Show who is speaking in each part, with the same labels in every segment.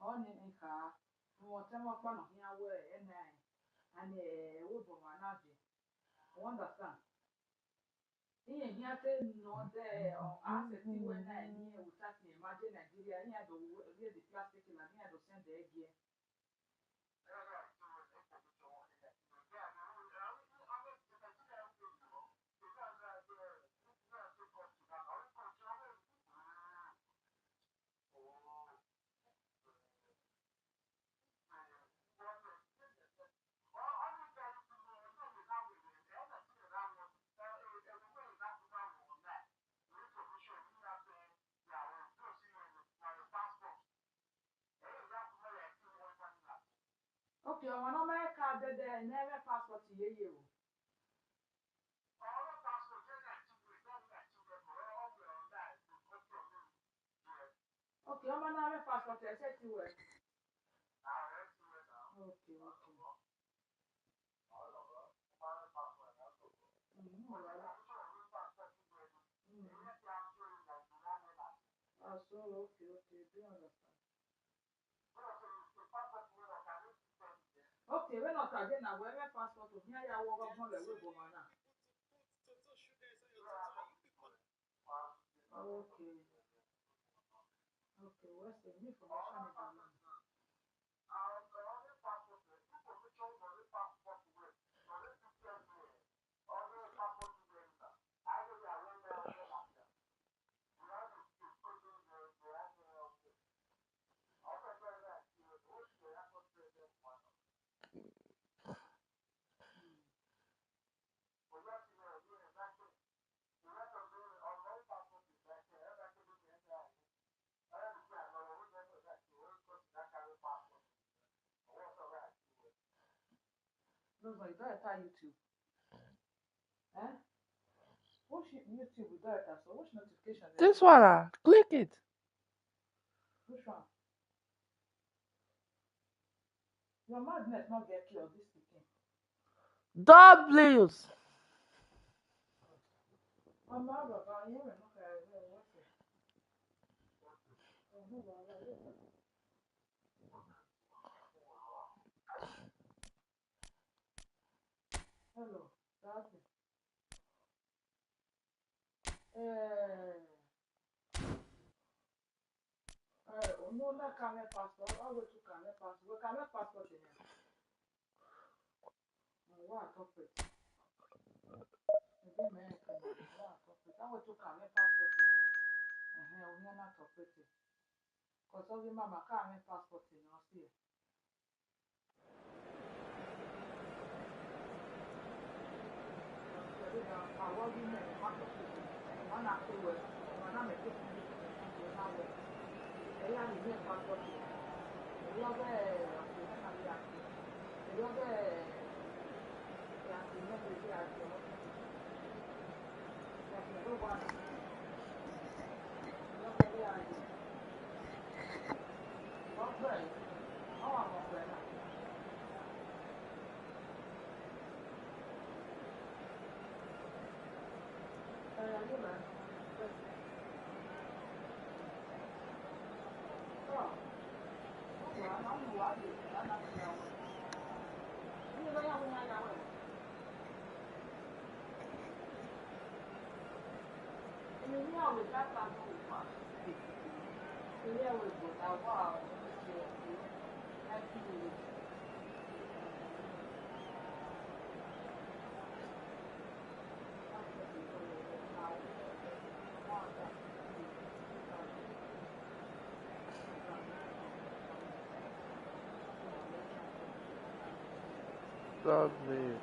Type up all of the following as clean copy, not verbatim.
Speaker 1: on in car, whatever one of your way, and a wood of an abbey. Understand? Here say no there or as a thing when I near would start to imagine Nigeria, here the plastic and here to send the egg here. Okay, I want to make a never passport to you. Okay, I'm gonna have a passport. I said to work. Okay, okay. All right. So okay, okay. Do you understand? Okay, we're not again now. We're passport to here. I walk up on the way for now. Okay, okay. What's the information about that? No, no, you don't enter YouTube. Eh? Watch YouTube without that. So watch notification.
Speaker 2: This one, click it.
Speaker 1: Which one? Your madness not get clear this weekend.
Speaker 2: W's.
Speaker 1: I'm out of here. We're not going to watch it. Hello, that's it. No, not camera passport. I go to camera passport. We camera passport in here. What topic? Maybe me can what topic? I go to camera passport in here. We are not topic. Cause all the mama camera passport in here. See. I want you to passport in here. One after work. One I'm a bit. Ella ni me passport in here. Ella be. Ella be.
Speaker 2: W's.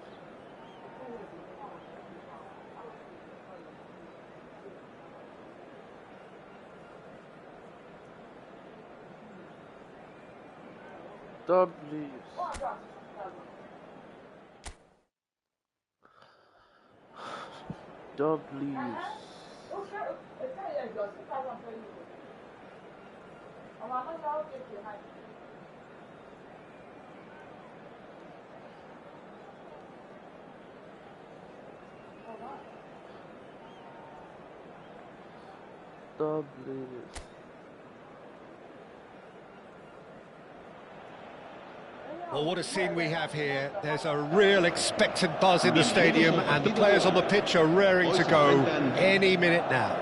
Speaker 2: W's.
Speaker 3: Well, what a scene we have here. There's a real expectant buzz in the stadium, and the players on the pitch are raring to go any minute now.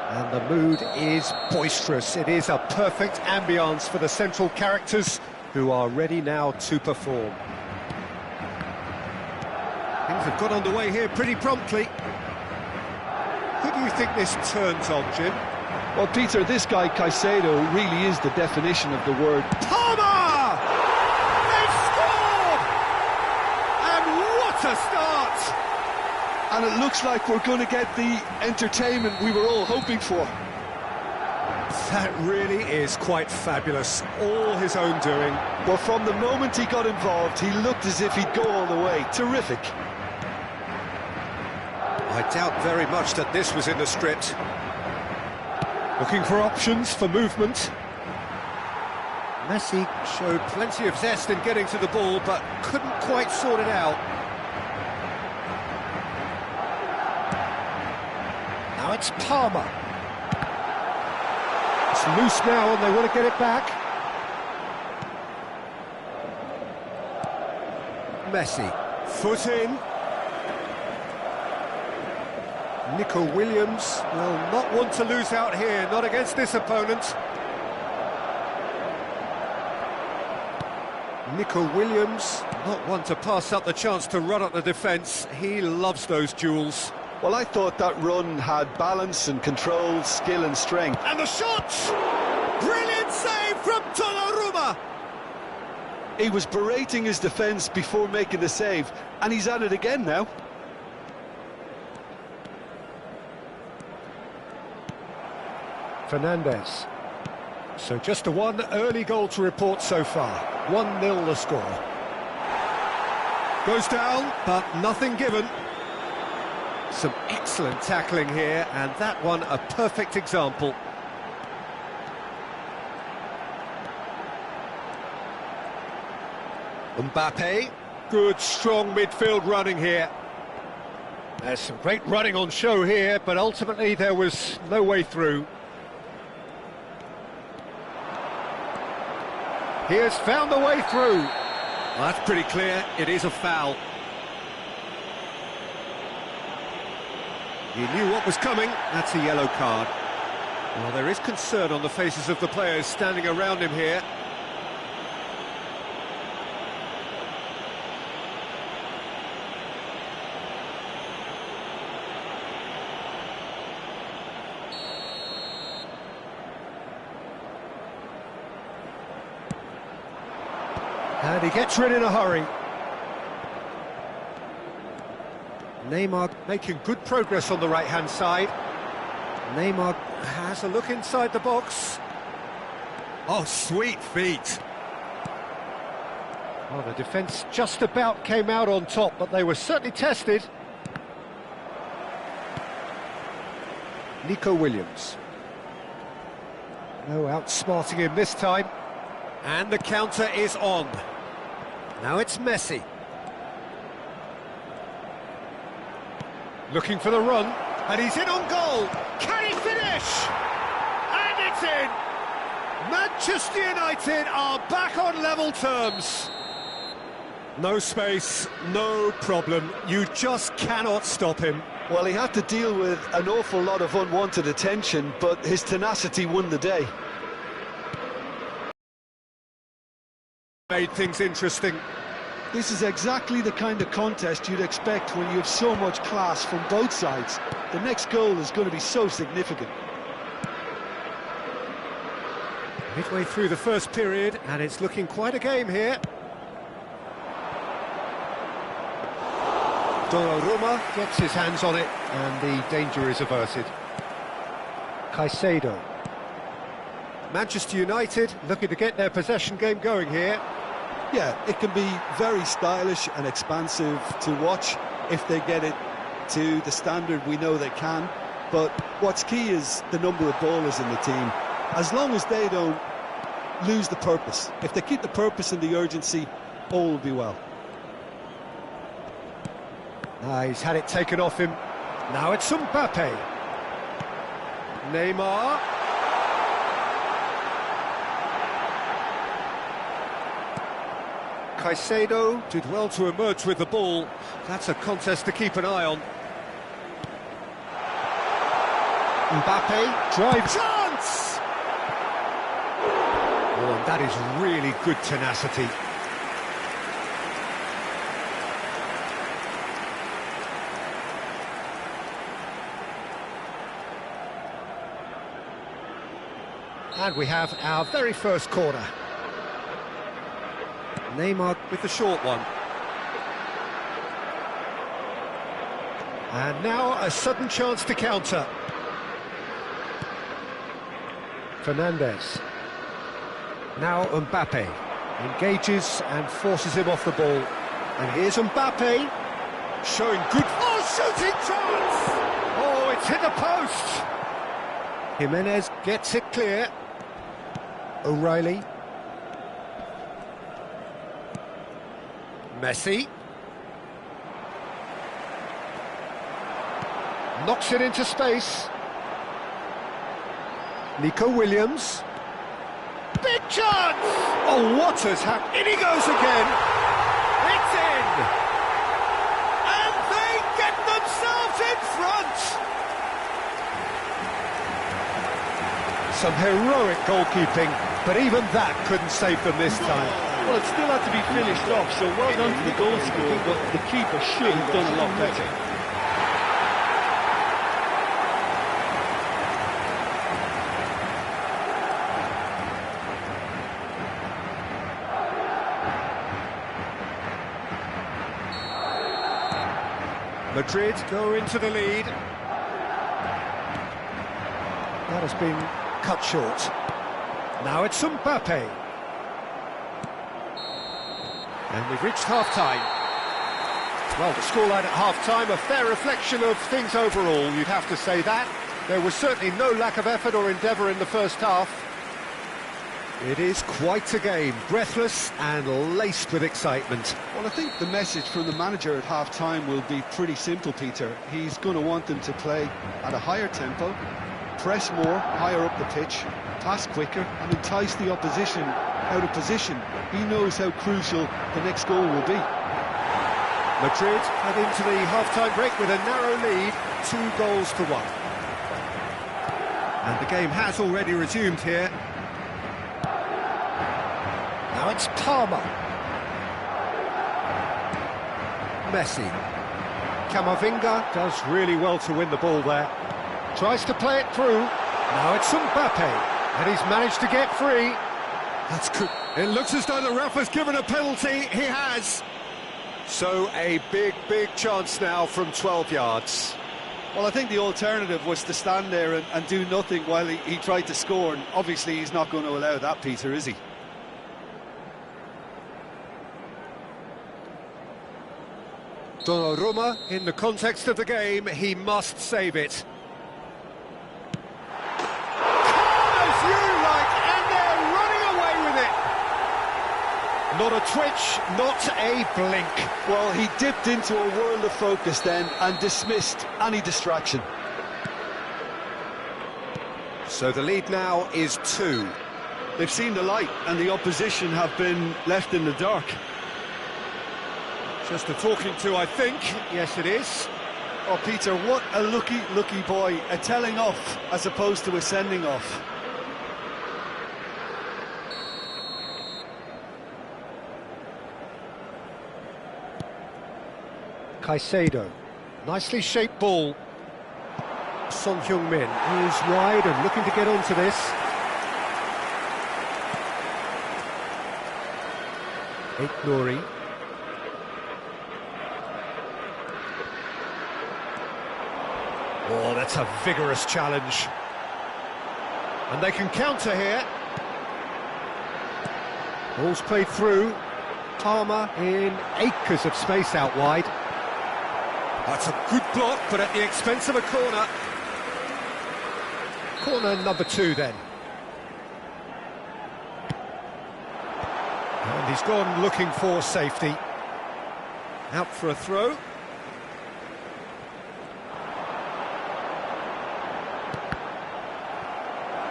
Speaker 3: And the mood is boisterous. It is a perfect ambience for the central characters who are ready now to perform. Things have got underway here pretty promptly. Who do you think this turns on, Jim?
Speaker 4: Well, Peter, this guy Caicedo really is the definition of the word.
Speaker 3: Palmer! They've scored! And what a start!
Speaker 4: And it looks like we're going to get the entertainment we were all hoping for.
Speaker 3: That really is quite fabulous. All his own doing.
Speaker 4: Well, from the moment he got involved, he looked as if he'd go all the way. Terrific.
Speaker 3: I doubt very much that this was in the script. Looking for options for movement. Messi showed plenty of zest in getting to the ball, but couldn't quite sort it out. Now it's Palmer. It's loose now and they want to get it back. Messi, foot in. Nico Williams will not want to lose out here, not against this opponent. Nico Williams, not one to pass up the chance to run at the defence. He loves those duels.
Speaker 4: Well, I thought that run had balance and control, skill and strength.
Speaker 3: And the shot! Brilliant save from Donnarumma!
Speaker 4: He was berating his defence before making the save, and he's at it again now.
Speaker 3: Fernandez. So just a one early goal to report so far. 1-0 the score. Goes down, but nothing given. Some excellent tackling here, and that one a perfect example. Mbappe, good strong midfield running here. There's some great running on show here, but ultimately there was no way through. He has found the way through. Well, that's pretty clear, it is a foul. He knew what was coming, that's a yellow card. Well, there is concern on the faces of the players standing around him here. And he gets rid in a hurry. Neymar making good progress on the right-hand side. Neymar has a look inside the box. Oh, sweet feet. Well, the defence just about came out on top, but they were certainly tested. Nico Williams. No outsmarting him this time. And the counter is on. Now it's Messi. Looking for the run, and he's in on goal. Can he finish? And it's in! Manchester United are back on level terms. No space, no problem. You just cannot stop him.
Speaker 4: Well, he had to deal with an awful lot of unwanted attention, but his tenacity won the day.
Speaker 3: Made things interesting.
Speaker 4: This is exactly the kind of contest you'd expect when you have so much class from both sides. The next goal is going to be so significant.
Speaker 3: Midway through the first period, and it's looking quite a game here. Donnarumma gets his hands on it, and the danger is averted. Caicedo. Manchester United looking to get their possession game going here.
Speaker 4: Yeah, it can be very stylish and expansive to watch if they get it to the standard we know they can. But what's key is the number of ballers in the team. As long as they don't lose the purpose, if they keep the purpose and the urgency, all will be well.
Speaker 3: He's had it taken off him. Now it's Mbappe. Neymar. Caicedo did well to emerge with the ball. That's a contest to keep an eye on. Mbappe, drive chance! Oh, and that is really good tenacity. And we have our very first corner. Neymar with the short one. And now a sudden chance to counter. Fernandes. Now Mbappe engages and forces him off the ball. And here's Mbappe showing good... Oh, shooting chance! Oh, it's hit the post! Jimenez gets it clear. O'Reilly. Messi. Knocks it into space. Nico Williams. Big chance! Oh, what has happened? In he goes again. It's in! And they get themselves in front! Some heroic goalkeeping, but even that couldn't save them this time.
Speaker 4: Well, it still had to be finished off, so well done to the goal scorer, but the keeper should have done a lot better.
Speaker 3: Madrid go into the lead. That has been cut short. Now it's Mbappe. And we've reached half-time. Well, the scoreline at half-time, a fair reflection of things overall, you'd have to say that. There was certainly no lack of effort or endeavour in the first half. It is quite a game, breathless and laced with excitement.
Speaker 4: Well, I think the message from the manager at half-time will be pretty simple, Peter. He's going to want them to play at a higher tempo, press more, higher up the pitch, pass quicker and entice the opposition out of position. He knows how crucial the next goal will be.
Speaker 3: Madrid head into the half-time break with a narrow lead, 2-1. And the game has already resumed here. Now it's Palmer. Messi. Camavinga does really well to win the ball there. Tries to play it through. Now it's Mbappe. And he's managed to get free. That's good. It looks as though the ref has given a penalty. He has. So a big chance now from 12 yards.
Speaker 4: Well, I think the alternative was to stand there and do nothing while he tried to score. And obviously he's not going to allow that, Peter, is he?
Speaker 3: Donnarumma, in the context of the game, he must save it. As you like, and they're running away with it. Not a twitch, not a blink.
Speaker 4: Well, he dipped into a world of focus then and dismissed any distraction.
Speaker 3: So the lead now is 2.
Speaker 4: They've seen the light and the opposition have been left in the dark.
Speaker 3: Just a talking to, I think. Yes, it is.
Speaker 4: Oh, Peter, what a lucky boy. A telling off as opposed to a sending off.
Speaker 3: Caicedo. Nicely shaped ball. Son Heung-min is wide and looking to get onto this. Aït-Nouri. Oh, that's a vigorous challenge. And they can counter here. Ball's played through. Palmer in acres of space out wide. That's a good block, but at the expense of a corner. Corner number 2 then. And he's gone looking for safety. Out for a throw.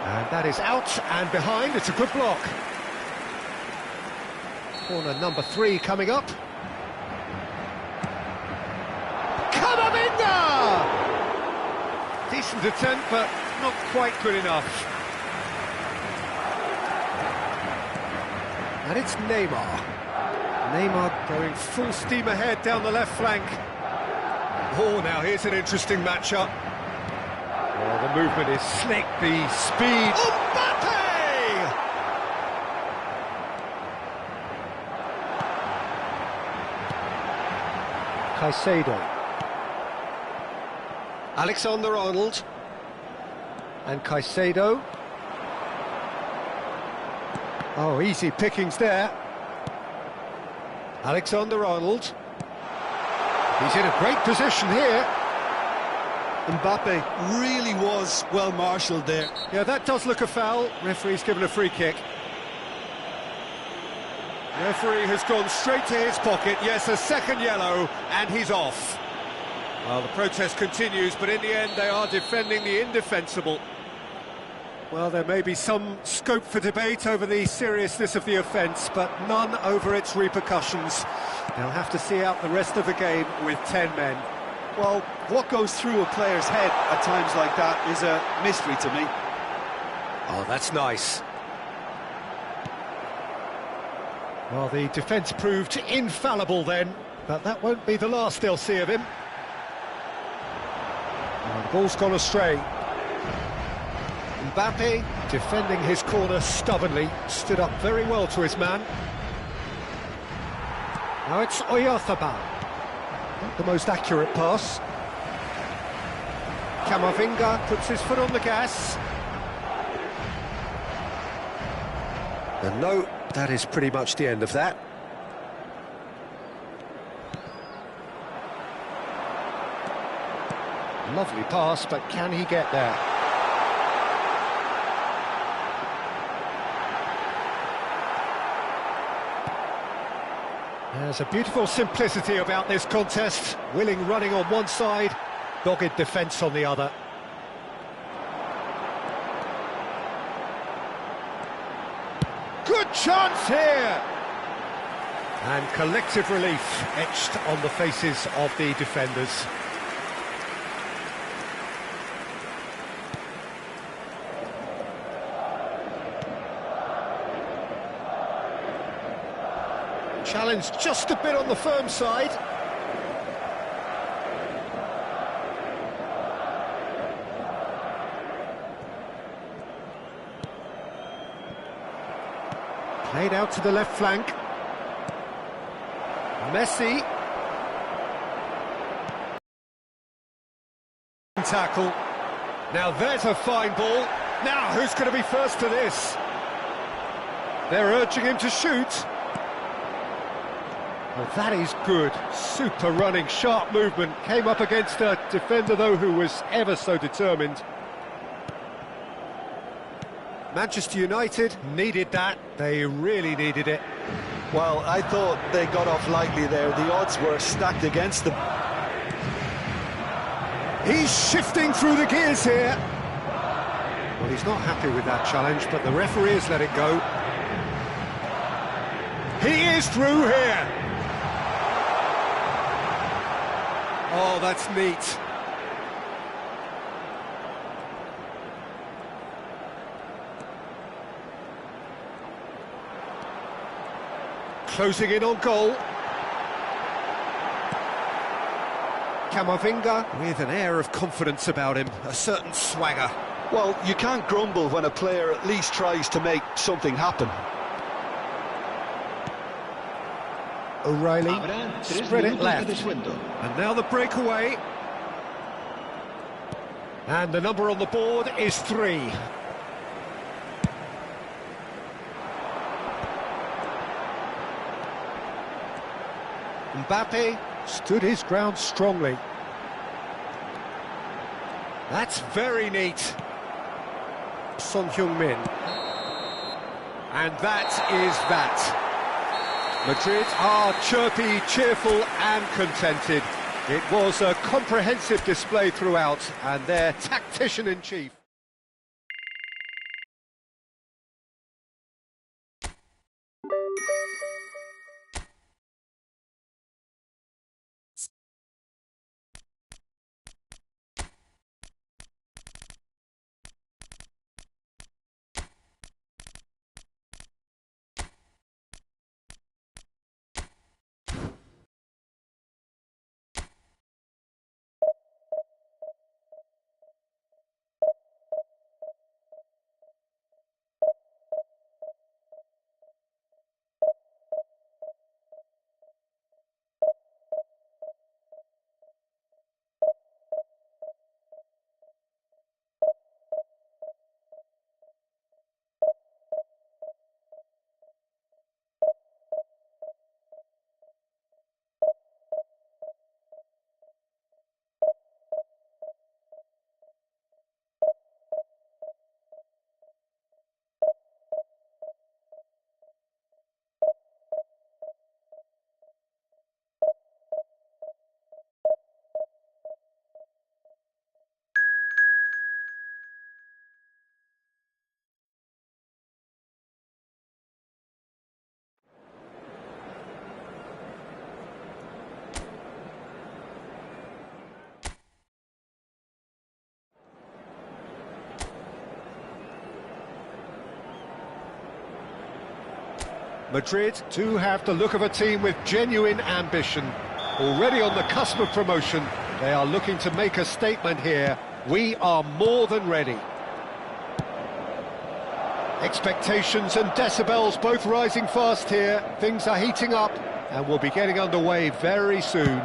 Speaker 3: And that is out and behind. It's a good block. Corner number 3 coming up. Camavinga! Decent attempt, but not quite good enough. And it's Neymar. Neymar going full steam ahead down the left flank. Oh, now here's an interesting matchup. Oh, the movement is slick, the speed. Mbappe! Caicedo. Alexander-Arnold. And Caicedo. Oh, easy pickings there. Alexander-Arnold. He's in a great position here.
Speaker 4: Mbappe really was well marshalled there.
Speaker 3: Yeah, that does look a foul. Referee's given a free kick. Referee has gone straight to his pocket. Yes, a second yellow, and he's off. Well, the protest continues, but in the end they are defending the indefensible. Well, there may be some scope for debate over the seriousness of the offence, but none over its repercussions. They'll have to see out the rest of the game with 10 men.
Speaker 4: Well, what goes through a player's head at times like that is a mystery to me.
Speaker 3: Oh, that's nice. Well, the defence proved infallible then, but that won't be the last they'll see of him. Oh, the ball's gone astray. Mbappe, defending his corner stubbornly, stood up very well to his man. Now it's Oyarzabal. Not the most accurate pass. Camavinga puts his foot on the gas. And no, that is pretty much the end of that. Lovely pass, but can he get there? There's a beautiful simplicity about this contest. Willing running on one side, dogged defence on the other. Good chance here! And collective relief etched on the faces of the defenders. Challenge just a bit on the firm side. Played out to the left flank. Messi. Tackle. Now there's a fine ball. Now who's going to be first to this? They're urging him to shoot. Well, that is good. Super running, sharp movement. Came up against a defender, though, who was ever so determined. Manchester United needed that. They really needed it.
Speaker 4: Well, I thought they got off lightly there. The odds were stacked against them.
Speaker 3: He's shifting through the gears here. Well, he's not happy with that challenge, but the referee has let it go. He is through here. Oh, that's neat. Closing in on goal. Camavinga with an air of confidence about him, a certain swagger.
Speaker 4: Well, you can't grumble when a player at least tries to make something happen.
Speaker 3: O'Reilly spread it left, and now the breakaway, and the number on the board is 3. Mbappe stood his ground strongly. That's very neat. Son Heung-min, and that is that. Madrid are chirpy, cheerful and contented. It was a comprehensive display throughout, and their tactician-in-chief Madrid do have the look of a team with genuine ambition. Already on the cusp of promotion, they are looking to make a statement here. We are more than ready. Expectations and decibels both rising fast here. Things are heating up and we'll be getting underway very soon.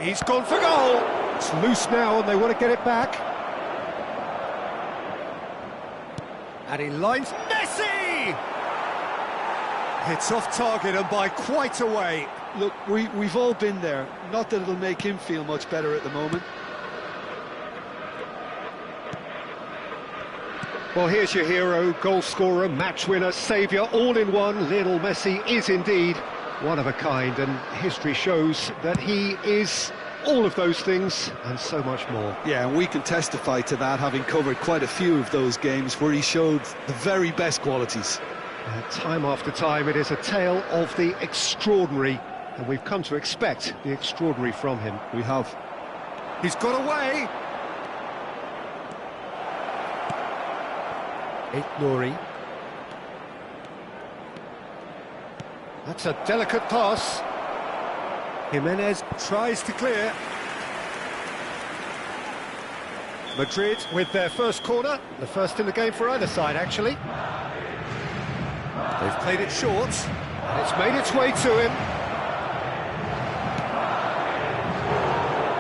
Speaker 3: He's gone for goal. It's loose now and they want to get it back. And he lines Messi! It's off target and by quite a way.
Speaker 4: Look, we've all been there. Not that it'll make him feel much better at the moment.
Speaker 3: Well, here's your hero, goal scorer, match winner, saviour, all in one. Lionel Messi is indeed one of a kind, and history shows that he is all of those things and so much more.
Speaker 4: Yeah, and we can testify to that, having covered quite a few of those games where he showed the very best qualities.
Speaker 3: Time after time, it is a tale of the extraordinary, and we've come to expect the extraordinary from him.
Speaker 4: We have.
Speaker 3: He's got away! Nouri. That's a delicate pass. Jimenez tries to clear. Madrid with their first corner, the first in the game for either side, actually. They've played it short, and it's made its way to him.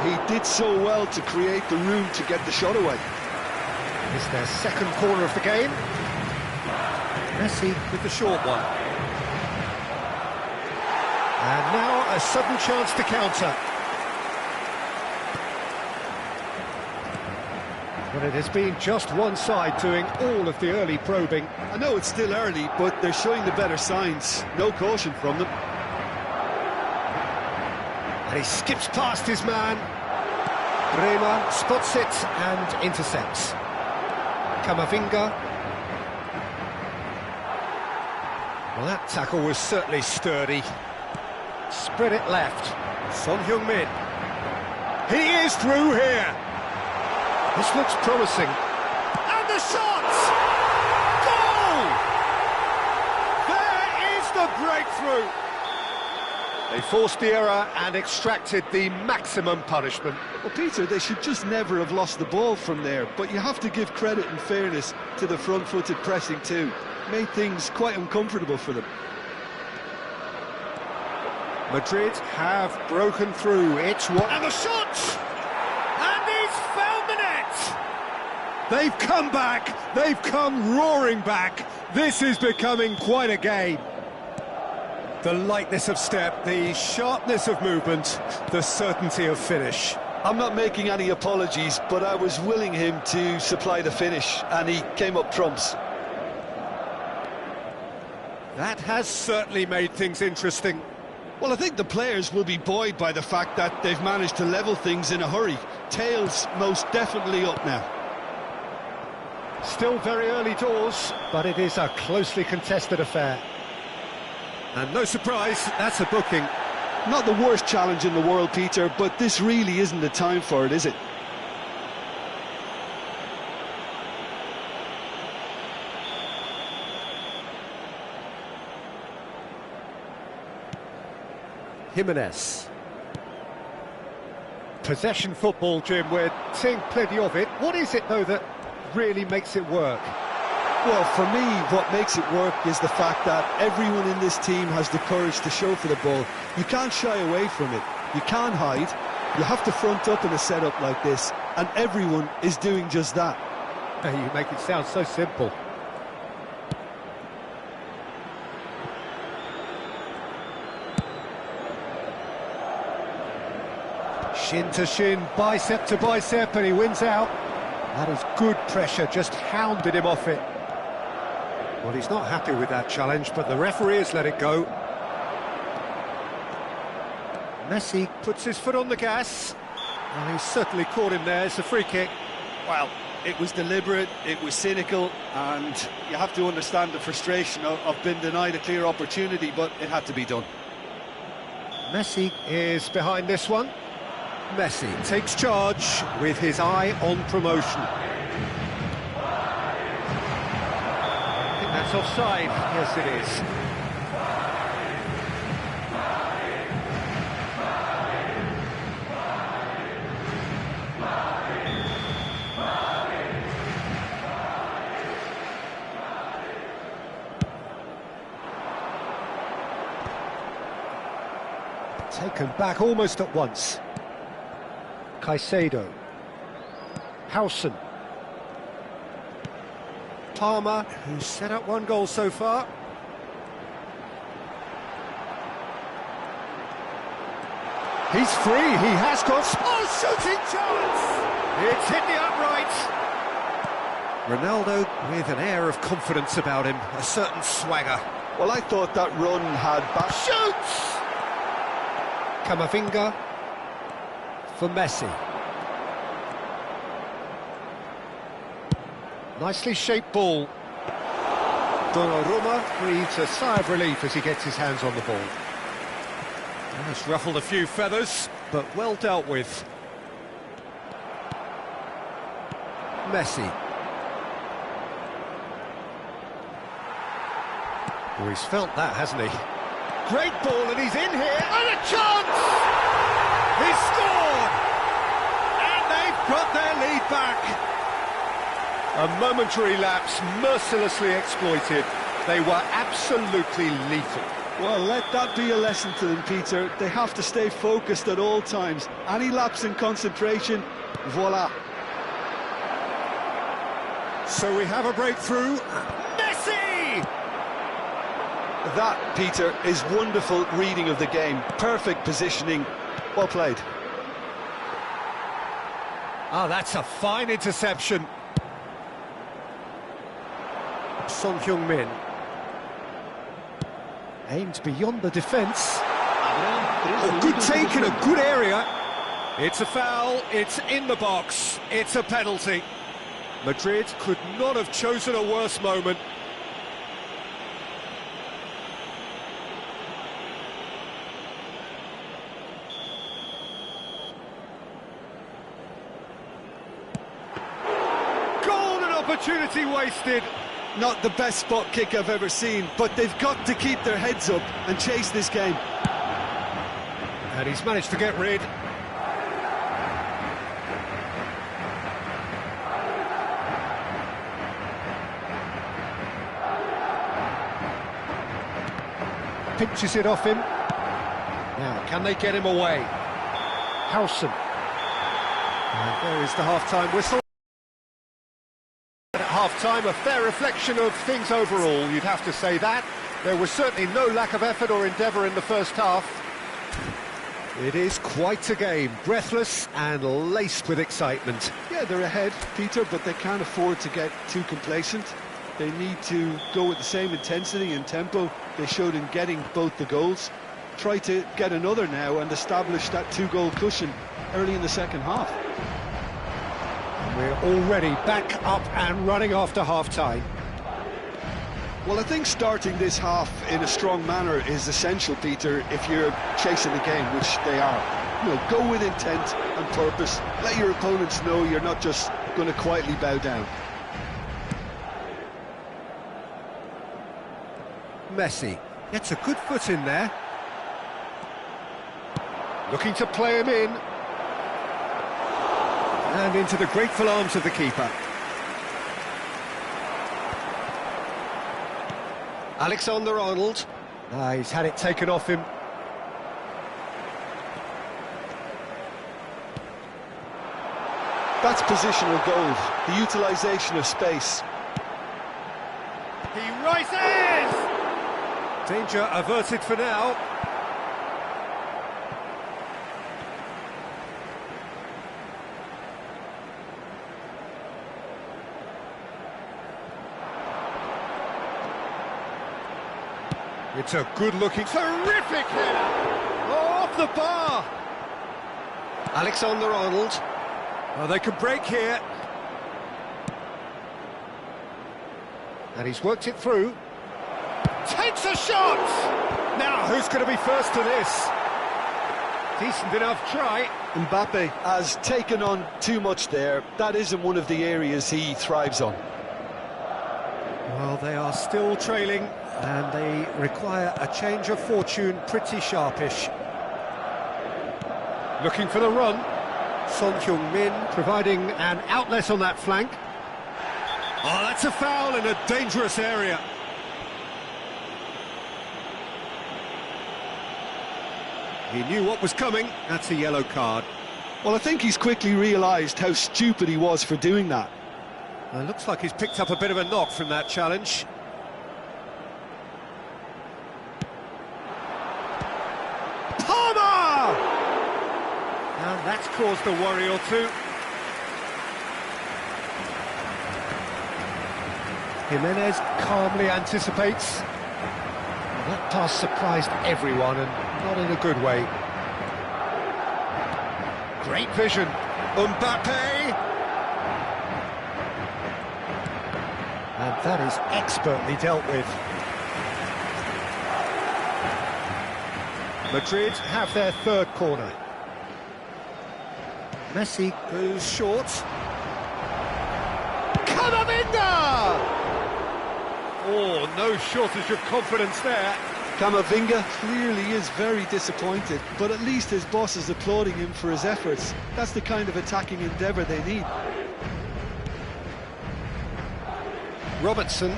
Speaker 4: He did so well to create the room to get the shot away.
Speaker 3: It's their second corner of the game. Messi with the short one. And now a sudden chance to counter. But it has been just one side doing all of the early probing.
Speaker 4: I know it's still early, but they're showing the better signs. No caution from them.
Speaker 3: And he skips past his man. Bremer spots it and intercepts. Camavinga. Well, that tackle was certainly sturdy. Spread it left. Son Heung-min. He is through here. This looks promising. And the shot! Goal! There is the breakthrough. They forced the error and extracted the maximum punishment.
Speaker 4: Well, Peter, they should just never have lost the ball from there, but you have to give credit and fairness to the front-footed pressing too. Made things quite uncomfortable for them.
Speaker 3: Madrid have broken through. It's what... And the shot! And he's found the net! They've come back. They've come roaring back. This is becoming quite a game. The lightness of step, the sharpness of movement, the certainty of finish.
Speaker 4: I'm not making any apologies, but I was willing him to supply the finish, and he came up trumps.
Speaker 3: That has certainly made things interesting.
Speaker 4: Well, I think the players will be buoyed by the fact that they've managed to level things in a hurry. Tails most definitely up now.
Speaker 3: Still very early doors, but it is a closely contested affair. And no surprise, that's a booking.
Speaker 4: Not the worst challenge in the world, Peter, but this really isn't the time for it, is it?
Speaker 3: Jimenez. Possession football, Jim, we're seeing plenty of it. What is it, though, that really makes it work?
Speaker 4: Well, for me, what makes it work is the fact that everyone in this team has the courage to show for the ball. You can't shy away from it. You can't hide. You have to front up in a setup like this, and everyone is doing just that.
Speaker 3: You make it sound so simple. Shin to shin, bicep to bicep, and he wins out. That is good pressure, just hounded him off it. Well, he's not happy with that challenge, but the referee has let it go. Messi puts his foot on the gas. Well, he's certainly caught him there. It's a free kick.
Speaker 4: Well, it was deliberate, it was cynical, and you have to understand the frustration of being denied a clear opportunity, but it had to be done.
Speaker 3: Messi is behind this one. Messi takes charge with his eye on promotion. I think that's offside. Yes, it is. Taken back almost at once. Caicedo. Howson. Palmer, who's set up one goal so far. He's free, he has got... Oh, shooting chance! It's hit the upright. Ronaldo with an air of confidence about him, a certain swagger.
Speaker 4: Well, I thought that run had back...
Speaker 3: Shoots! Camavinga for Messi. Nicely shaped ball. Donnarumma breathes a sigh of relief as he gets his hands on the ball. It's ruffled a few feathers, but well dealt with. Messi. Oh, he's felt that, hasn't he? Great ball, and he's in here, and a chance! He's scored! And they've got their lead back. A momentary lapse, mercilessly exploited. They were absolutely lethal.
Speaker 4: Well, let that be a lesson to them, Peter. They have to stay focused at all times. Any lapse in concentration, voila.
Speaker 3: So we have a breakthrough. Messi!
Speaker 4: That, Peter, is wonderful reading of the game. Perfect positioning. Well played.
Speaker 3: Oh, that's a fine interception. Son Heung-min. Aimed beyond the defence. Oh, good take in a good area. It's a foul, it's in the box, it's a penalty. Madrid could not have chosen a worse moment. Golden opportunity wasted.
Speaker 4: Not the best spot kick I've ever seen, but they've got to keep their heads up and chase this game.
Speaker 3: And he's managed to get rid. Pinches it off him. Now, can they get him away? Howson. And there is the half-time whistle. At half-time, a fair reflection of things overall, you'd have to say that. There was certainly no lack of effort or endeavour in the first half. It is quite a game, breathless and laced with excitement.
Speaker 4: Yeah, they're ahead, Peter, but they can't afford to get too complacent. They need to go with the same intensity and tempo they showed in getting both the goals. Try to get another now and establish that two-goal cushion early in the second half.
Speaker 3: We're already back up and running after half-time.
Speaker 4: Well, I think starting this half in a strong manner is essential, Peter, if you're chasing the game, which they are. You know, go with intent and purpose. Let your opponents know you're not just going to quietly bow down.
Speaker 3: Messi gets a good foot in there. Looking to play him in. And into the grateful arms of the keeper. Alexander-Arnold. He's had it taken off him.
Speaker 4: That's positional gold, the utilisation of space.
Speaker 3: He rises! Danger averted for now. It's a good-looking, terrific header! Off the bar! Alexander-Arnold. Oh, they can break here. And he's worked it through. Takes a shot! Now, who's going to be first to this? Decent enough try.
Speaker 4: Mbappe has taken on too much there. That isn't one of the areas he thrives on.
Speaker 3: Well, they are still trailing, and they require a change of fortune pretty sharpish. Looking for the run. Son Heung-min providing an outlet on that flank. Oh, that's a foul in a dangerous area. He knew what was coming. That's a yellow card.
Speaker 4: Well, I think he's quickly realised how stupid he was for doing that.
Speaker 3: Well, it looks like he's picked up a bit of a knock from that challenge. Palmer! And that's caused a worry or two. Jimenez calmly anticipates. That pass surprised everyone, and not in a good way. Great vision. Mbappe! And that is expertly dealt with. Madrid have their third corner. Messi goes short. Camavinga! Oh, no shortage of confidence there.
Speaker 4: Camavinga clearly is very disappointed, but at least his boss is applauding him for his efforts. That's the kind of attacking endeavour they need.
Speaker 3: Robertson.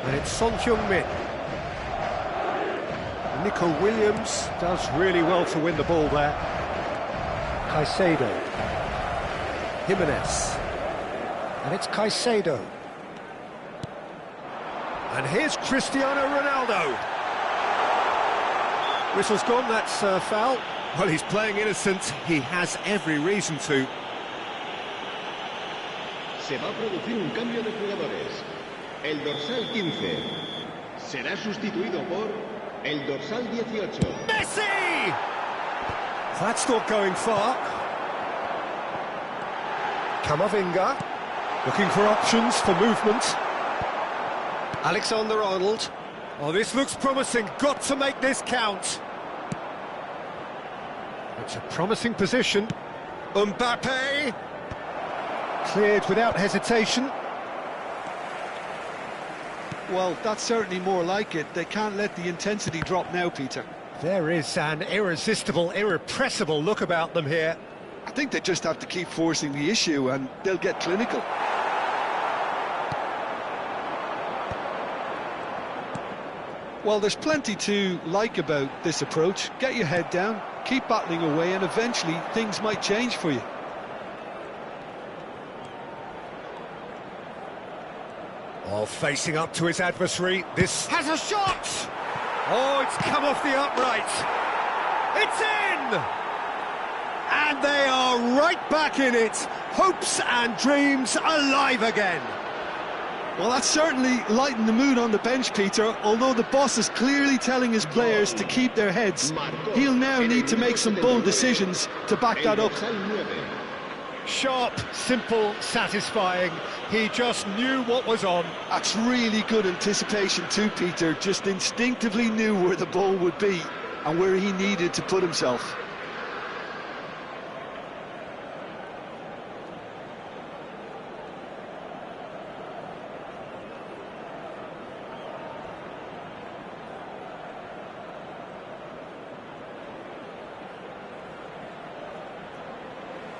Speaker 3: And it's Son Heung-min. Nico Williams does really well to win the ball there. Caicedo. Jimenez. And it's Caicedo. And here's Cristiano Ronaldo. Whistle's gone, that's foul. Well, he's playing innocent. He has every reason to.
Speaker 5: Se va a producir un cambio de jugadores. El dorsal 15 será sustituido por el dorsal 18.
Speaker 3: Messi! That's not going far. Camavinga, looking for options for movement. Alexander-Arnold. Oh, this looks promising. Got to make this count. It's a promising position. Mbappe. Cleared without hesitation.
Speaker 4: Well, that's certainly more like it. They can't let the intensity drop now, Peter.
Speaker 3: There is an irresistible, irrepressible look about them here.
Speaker 4: I think they just have to keep forcing the issue and they'll get clinical. Well, there's plenty to like about this approach. Get your head down, keep battling away, and eventually things might change for you.
Speaker 3: Oh, facing up to his adversary, this has a shot! Oh, it's come off the upright. It's in! And they are right back in it. Hopes and dreams alive again.
Speaker 4: Well, that's certainly lightened the mood on the bench, Peter. Although the boss is clearly telling his players to keep their heads, he'll now need to make some bold decisions to back that up.
Speaker 3: Sharp, simple, satisfying. He just knew what was on.
Speaker 4: That's really good anticipation too, Peter. Just instinctively knew where the ball would be and where he needed to put himself.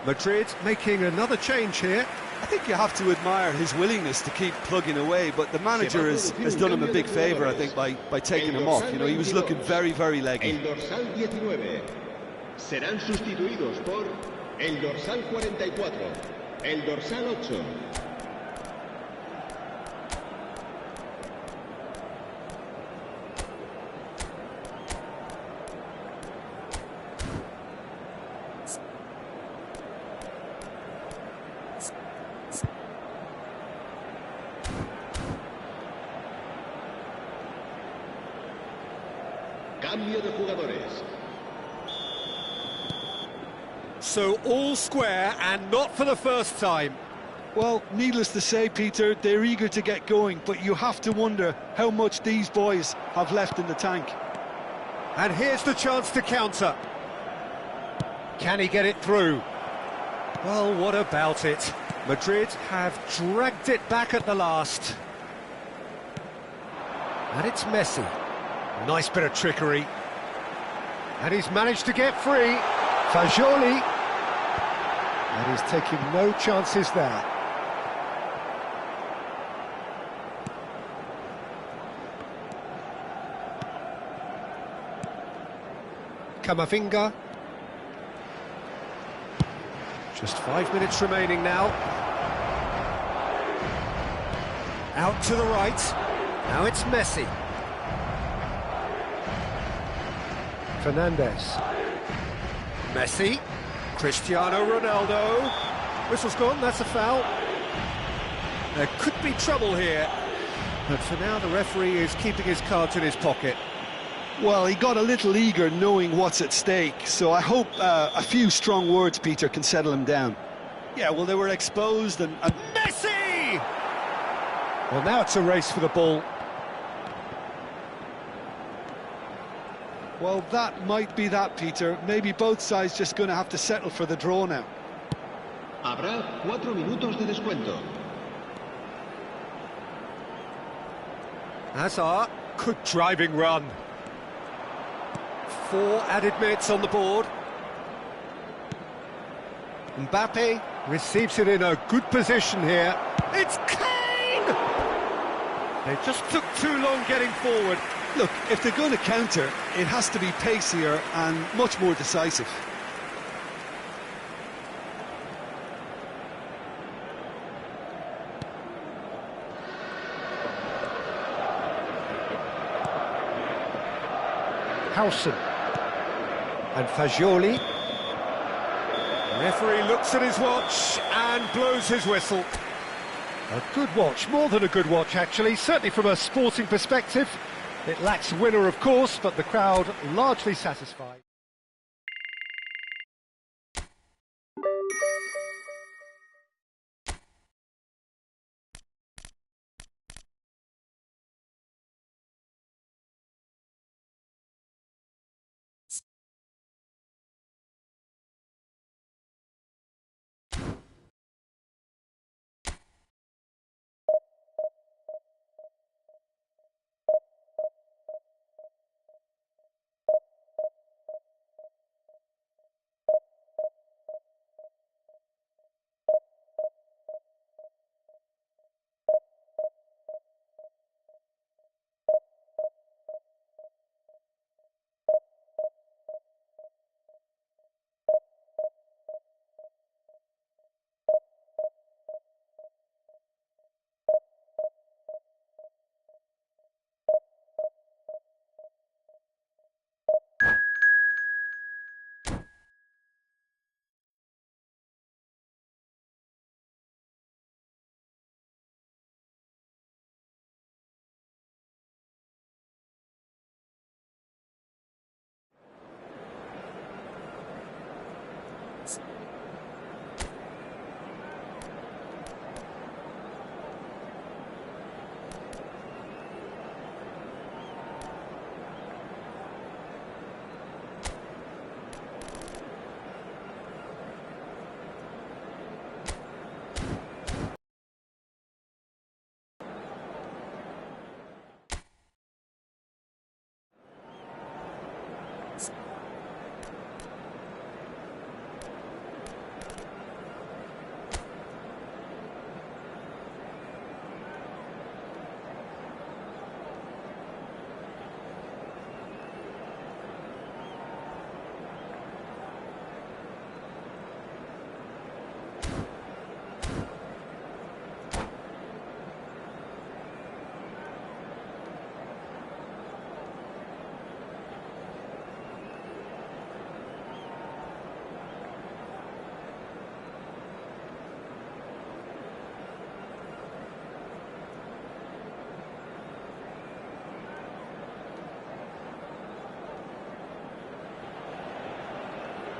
Speaker 3: Madrid making another change here.
Speaker 4: I think you have to admire his willingness to keep plugging away, but the manager has done him a big favour, I think, by taking him off. You know, he was looking very, very leggy.
Speaker 5: El dorsal 19 serán sustituidos por el dorsal 44, el dorsal 8. Cambio de jugadores.
Speaker 3: So all square, and not for the first time.
Speaker 4: Well, needless to say, Peter, they're eager to get going, but you have to wonder how much these boys have left in the tank.
Speaker 3: And here's the chance to counter. Can he get it through? Well, what about it? Madrid have dragged it back at the last. And it's Messi. Nice bit of trickery. And he's managed to get free. Fagioli. And he's taking no chances there. Camavinga. Just 5 minutes remaining now. Out to the right. Now it's Messi. Fernandez. Messi. Cristiano Ronaldo. Whistle's gone, that's a foul. There could be trouble here. But for now, the referee is keeping his cards in his pocket.
Speaker 4: Well, he got a little eager knowing what's at stake, so I hope a few strong words, Peter, can settle him down. Yeah, well, they were exposed and...
Speaker 3: Messi! Well, now it's a race for the ball.
Speaker 4: Well, that might be that, Peter. Maybe both sides just going to have to settle for the draw now.
Speaker 5: Habrá 4 minutos de descuento.
Speaker 3: Hazard, good driving run. 4 added minutes on the board. Mbappe receives it in a good position here. It's Kane! They just took too long getting forward.
Speaker 4: Look, if they're going to counter, it has to be pacier and much more decisive.
Speaker 3: Howson and Fagioli. The referee looks at his watch and blows his whistle. A good watch, more than a good watch actually, certainly from a sporting perspective. It lacks a winner of course, but the crowd largely satisfied.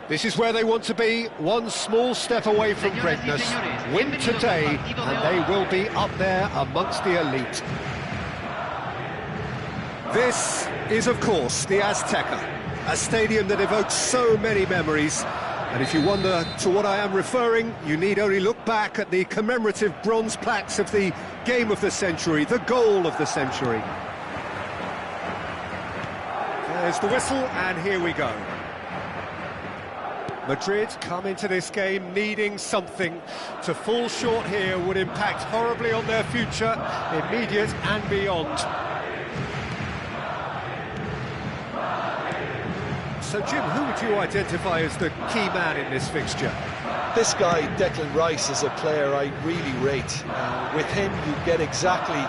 Speaker 3: This is where they want to be, one small step away from greatness. Win today, and they will be up there amongst the elite. This is, of course, the Azteca, a stadium that evokes so many memories. And if you wonder to what I am referring, you need only look back at the commemorative bronze plaques of the game of the century, the goal of the century. There's the whistle, and here we go. Madrid come into this game needing something. To fall short here would impact horribly on their future, immediate and beyond. So, Jim, who would you identify as the key man in this fixture?
Speaker 4: This guy, Declan Rice, is a player I really rate. With him, you get exactly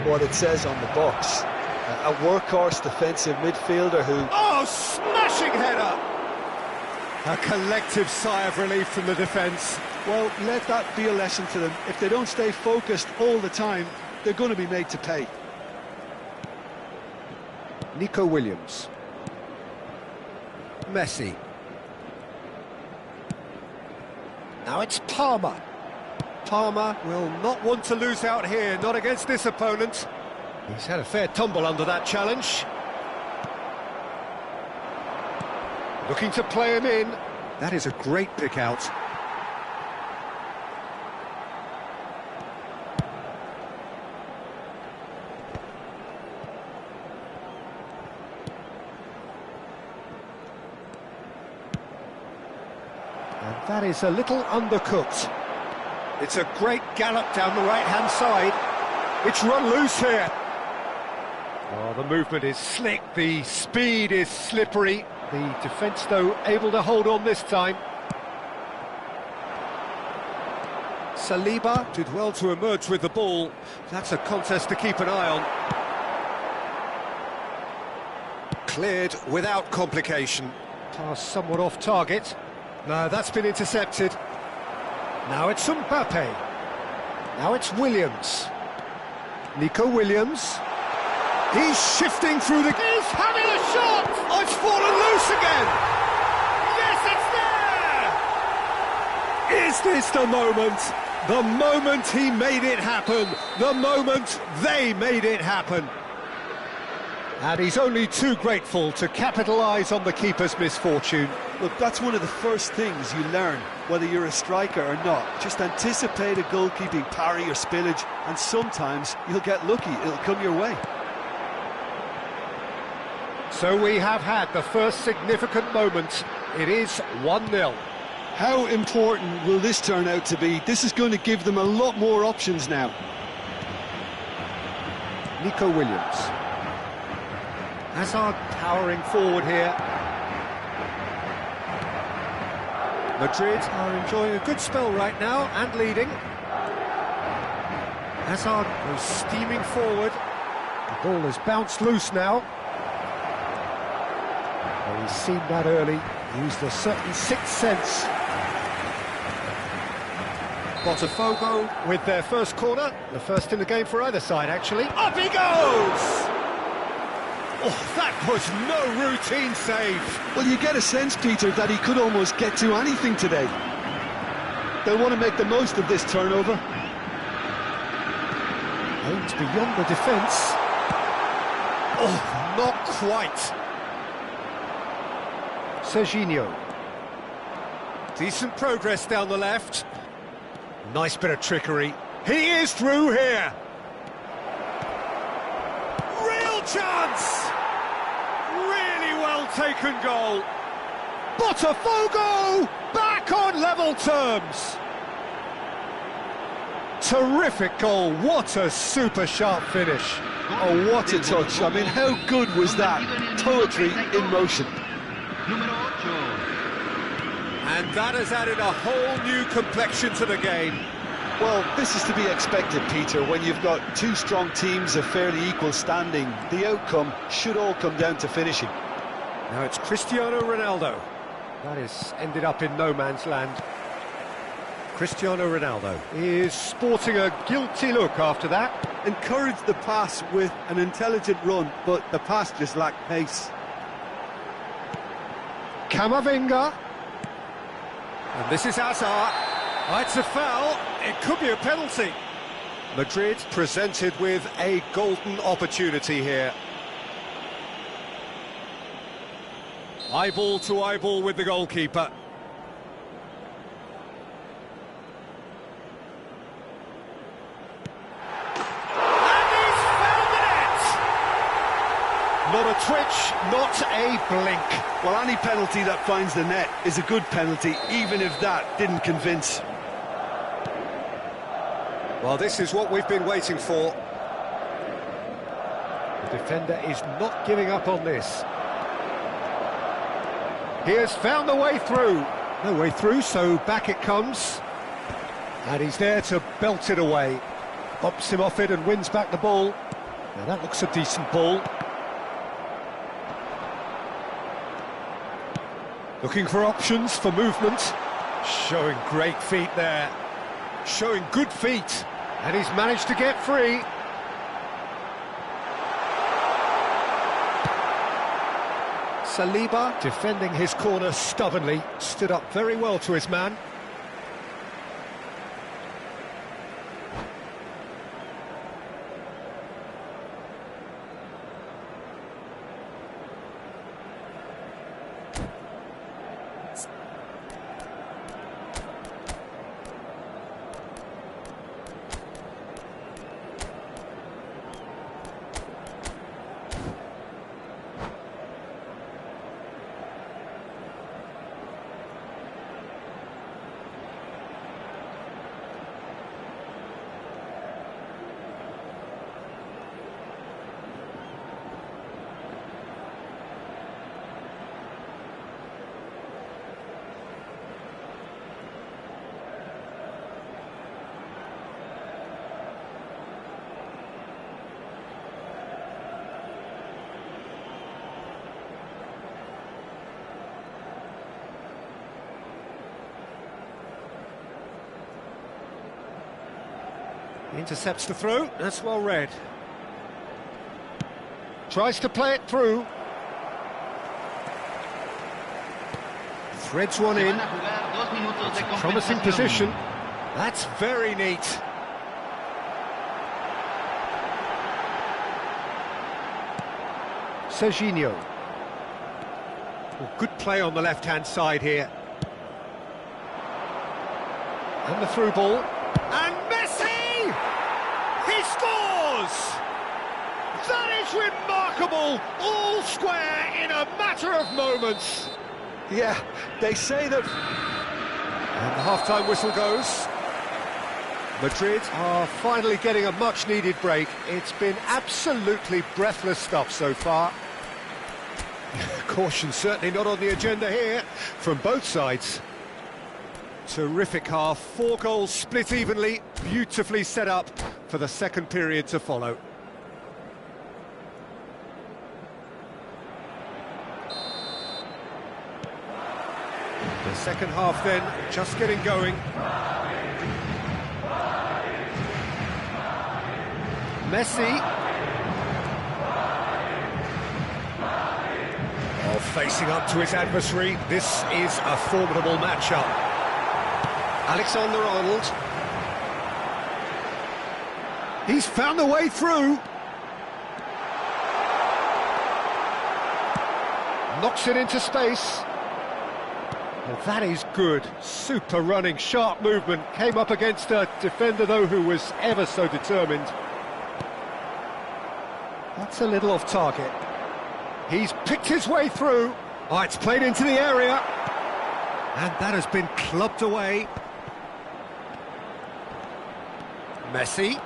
Speaker 4: what it says on the box. A workhorse defensive midfielder who...
Speaker 3: Oh, smashing header! A collective sigh of relief from the defence.
Speaker 4: Well, let that be a lesson to them. If they don't stay focused all the time, they're going to be made to pay.
Speaker 3: Nico Williams. Messi. Now it's Palmer. Palmer will not want to lose out here, not against this opponent. He's had a fair tumble under that challenge. Looking to play him in. That is a great pick out. And that is a little undercooked. It's a great gallop down the right-hand side. It's run loose here. Oh, the movement is slick, the speed is slippery. The defence, though, able to hold on this time. Saliba did well to emerge with the ball. That's a contest to keep an eye on. Cleared without complication. Pass somewhat off target. No, that's been intercepted. Now it's Mbappe. Now it's Williams. Nico Williams. He's shifting through the... He's having a shot! Oh, it's fallen loose again! Yes, it's there! Is this the moment? The moment he made it happen. The moment they made it happen. And he's only too grateful to capitalise on the keeper's misfortune.
Speaker 4: Look, that's one of the first things you learn, whether you're a striker or not. Just anticipate a goalkeeping parry or spillage, and sometimes you'll get lucky. It'll come your way.
Speaker 3: So we have had the first significant moment. It is 1-0.
Speaker 4: How important will this turn out to be? This is going to give them a lot more options now.
Speaker 3: Nico Williams. Hazard powering forward here. Madrid are enjoying a good spell right now and leading. Hazard goes steaming forward. The ball has bounced loose now. Well, he's seen that early, used a certain sixth sense. Botafogo with their first corner, the first in the game for either side, actually. Up he goes! Oh, that was no routine save.
Speaker 4: Well, you get a sense, Peter, that he could almost get to anything today. They'll want to make the most of this turnover.
Speaker 3: Aimed beyond the defence. Oh, not quite. Serginho. Decent progress down the left. Nice bit of trickery. He is through here. Real chance! Really well taken goal. Botafogo back on level terms. Terrific goal. What a super sharp finish.
Speaker 4: Oh, what a touch. I mean, how good was that? Poetry in motion.
Speaker 3: And that has added a whole new complexion to the game.
Speaker 4: Well, this is to be expected, Peter. When you've got two strong teams of fairly equal standing, the outcome should all come down to finishing.
Speaker 3: Now it's Cristiano Ronaldo. That has ended up in no man's land. Cristiano Ronaldo is sporting a guilty look after that.
Speaker 4: Encouraged the pass with an intelligent run, but the pass just lacked pace.
Speaker 3: Camavinga. And this is Hazard. Oh, it's a foul. It could be a penalty. Madrid presented with a golden opportunity here. Eyeball to eyeball with the goalkeeper. And he's found the net! Not a twitch, not a blink.
Speaker 4: Well, any penalty that finds the net is a good penalty, even if that didn't convince.
Speaker 3: Well, this is what we've been waiting for. The defender is not giving up on this. He has found the way through. No way through, so back it comes. And he's there to belt it away. Bumps him off it and wins back the ball. Now that looks a decent ball. Looking for options for movement. Showing great feet there. Showing good feet. And he's managed to get free. Saliba defending his corner stubbornly. Stood up very well to his man. Intercepts the throw, that's well read. Tries to play it through. Threads one in. It's a promising position. That's very neat. Serginho. Well, good play on the left-hand side here. And the through ball. And Messi! He scores! That is remarkable! All square in a matter of moments.
Speaker 4: Yeah, they say that...
Speaker 3: And the half-time whistle goes. Madrid are finally getting a much-needed break. It's been absolutely breathless stuff so far. Caution certainly not on the agenda here from both sides. Terrific half, 4 goals split evenly, beautifully set up for the second period to follow. The second half then, just getting going. Messi. Oh, facing up to his adversary. This is a formidable matchup. Alexander-Arnold. He's found a way through. Knocks it into space. Well, that is good. Super running, sharp movement. Came up against a defender, though, who was ever so determined. That's a little off target. He's picked his way through. Oh, it's played into the area. And that has been clubbed away. Messi.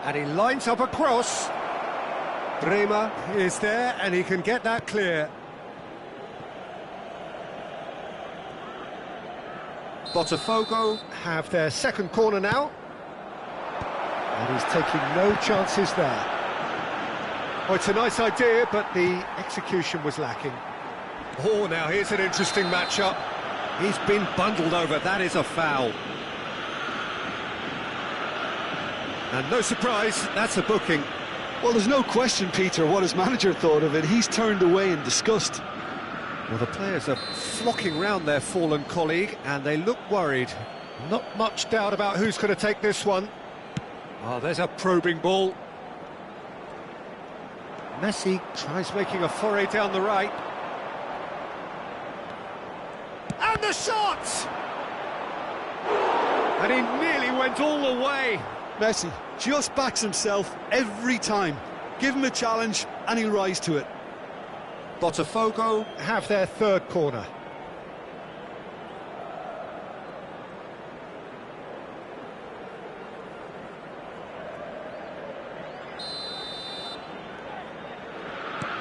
Speaker 3: And he lines up a cross. Bremer is there, and he can get that clear. Botafogo have their second corner now. And he's taking no chances there. Oh, it's a nice idea, but the execution was lacking. Oh, now here's an interesting matchup. He's been bundled over, that is a foul. And no surprise, that's a booking.
Speaker 4: Well, there's no question, Peter, what his manager thought of it. He's turned away in disgust.
Speaker 3: Well, the players are flocking round their fallen colleague, and they look worried. Not much doubt about who's going to take this one. Oh, there's a probing ball. Messi tries making a foray down the right. And the shot! And he nearly went all the way.
Speaker 4: Messi just backs himself every time. Give him a challenge and he'll rise to it.
Speaker 3: Botafogo have their third corner.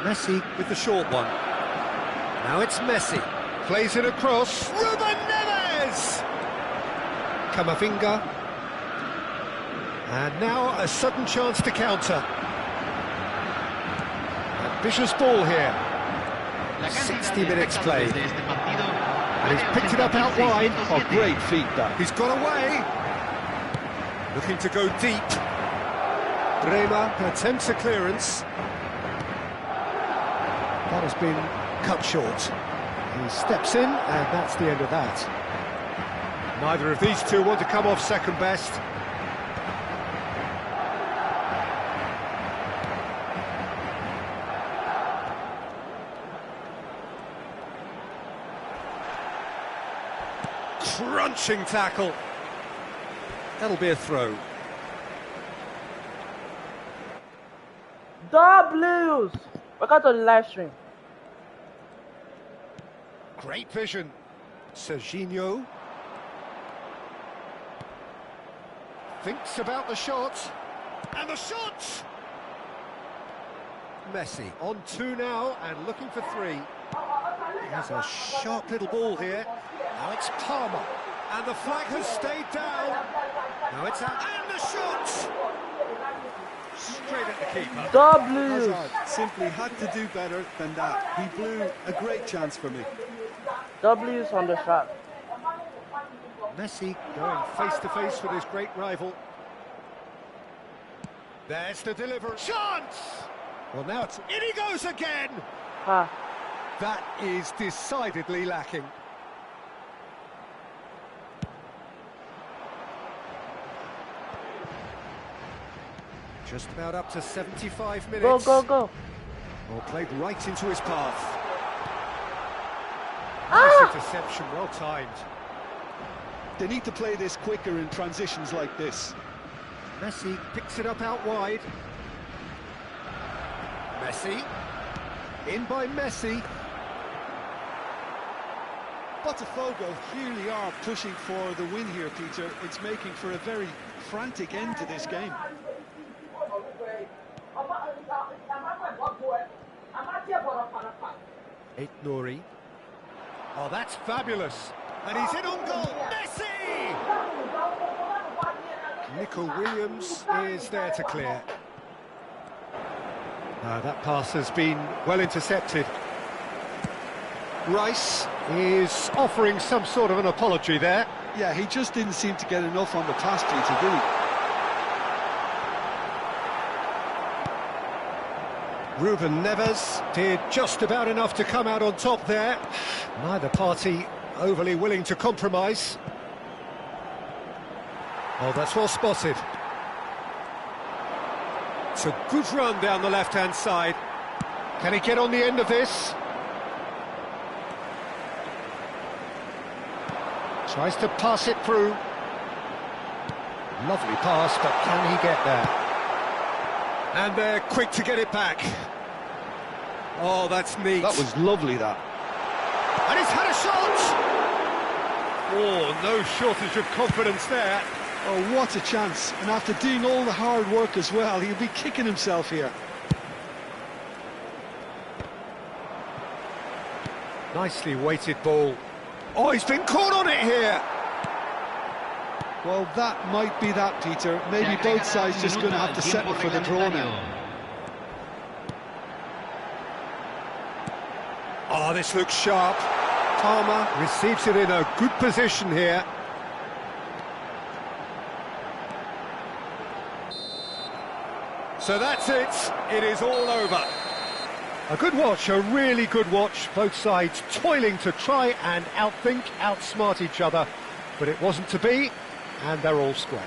Speaker 3: Messi with the short one. Now it's Messi. Plays it across. Ruben Neves! Camavinga. And now a sudden chance to counter. Ambitious ball here. 60 minutes played. And he's picked it up out wide.
Speaker 4: Oh, great feet, that.
Speaker 3: He's got away. Looking to go deep. Bremer attempts a clearance. That has been cut short. He steps in, and that's the end of that. Neither of these two want to come off second best. Crunching tackle. That'll be a throw.
Speaker 2: W's! Welcome to the live stream.
Speaker 3: Great vision. Serginho. Thinks about the shot. And the shot! Messi on 2 now and looking for 3. He has a sharp little ball here. Now it's Palmer. And the flag has stayed down. Now it's out. And the shot! Straight at the keeper.
Speaker 2: W's!
Speaker 4: Hazard simply had to do better than that. He blew a great chance for me.
Speaker 2: W's on the shot.
Speaker 3: Messi going face to face with his great rival. There's the delivery. Chance! Well, now it's... In he goes again!
Speaker 2: Ha.
Speaker 3: That is decidedly lacking. Just about up to 75 minutes.
Speaker 2: Go, go, go.
Speaker 3: Well, played right into his path.
Speaker 2: Ah!
Speaker 3: Nice interception, well timed.
Speaker 4: They need to play this quicker in transitions like this.
Speaker 3: Messi picks it up out wide. Messi. In by Messi.
Speaker 4: Botafogo really are pushing for the win here, Peter. It's making for a very frantic end to this game.
Speaker 3: Eight Nouri. Oh, that's fabulous. And he's in on goal. Messi! Nico Williams is there to clear. That pass has been well intercepted. Rice is offering some sort of an apology there.
Speaker 4: Yeah, he just didn't seem to get enough on the pass, Peter, did he?
Speaker 3: Ruben Neves did just about enough to come out on top there. Neither party overly willing to compromise. Oh, that's well spotted. It's a good run down the left-hand side. Can he get on the end of this? Tries to pass it through. Lovely pass, but can he get there? And they're quick to get it back. Oh, that's neat.
Speaker 4: That was lovely, that.
Speaker 3: And he's had a shot! Oh, no shortage of confidence there.
Speaker 4: Oh, what a chance. And after doing all the hard work as well, he'll be kicking himself here.
Speaker 3: Nicely weighted ball. Oh, he's been caught on it here!
Speaker 4: Well, that might be that, Peter. Maybe both sides just going to have to settle for the draw now.
Speaker 3: Oh, this looks sharp. Palmer receives it in a good position here. So that's it. It is all over. A good watch, a really good watch. Both sides toiling to try and outthink, outsmart each other. But it wasn't to be, and they're all square.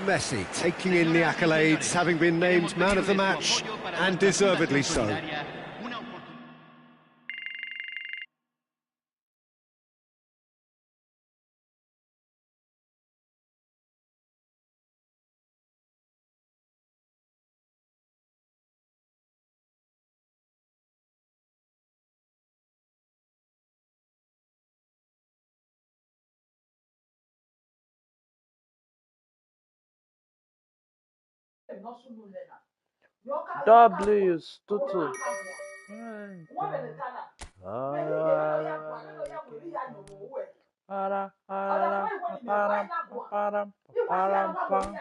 Speaker 3: Messi taking in the accolades, having been named man of the match, and deservedly so.
Speaker 2: W's. 2-2. Para, para, para, para, para, para.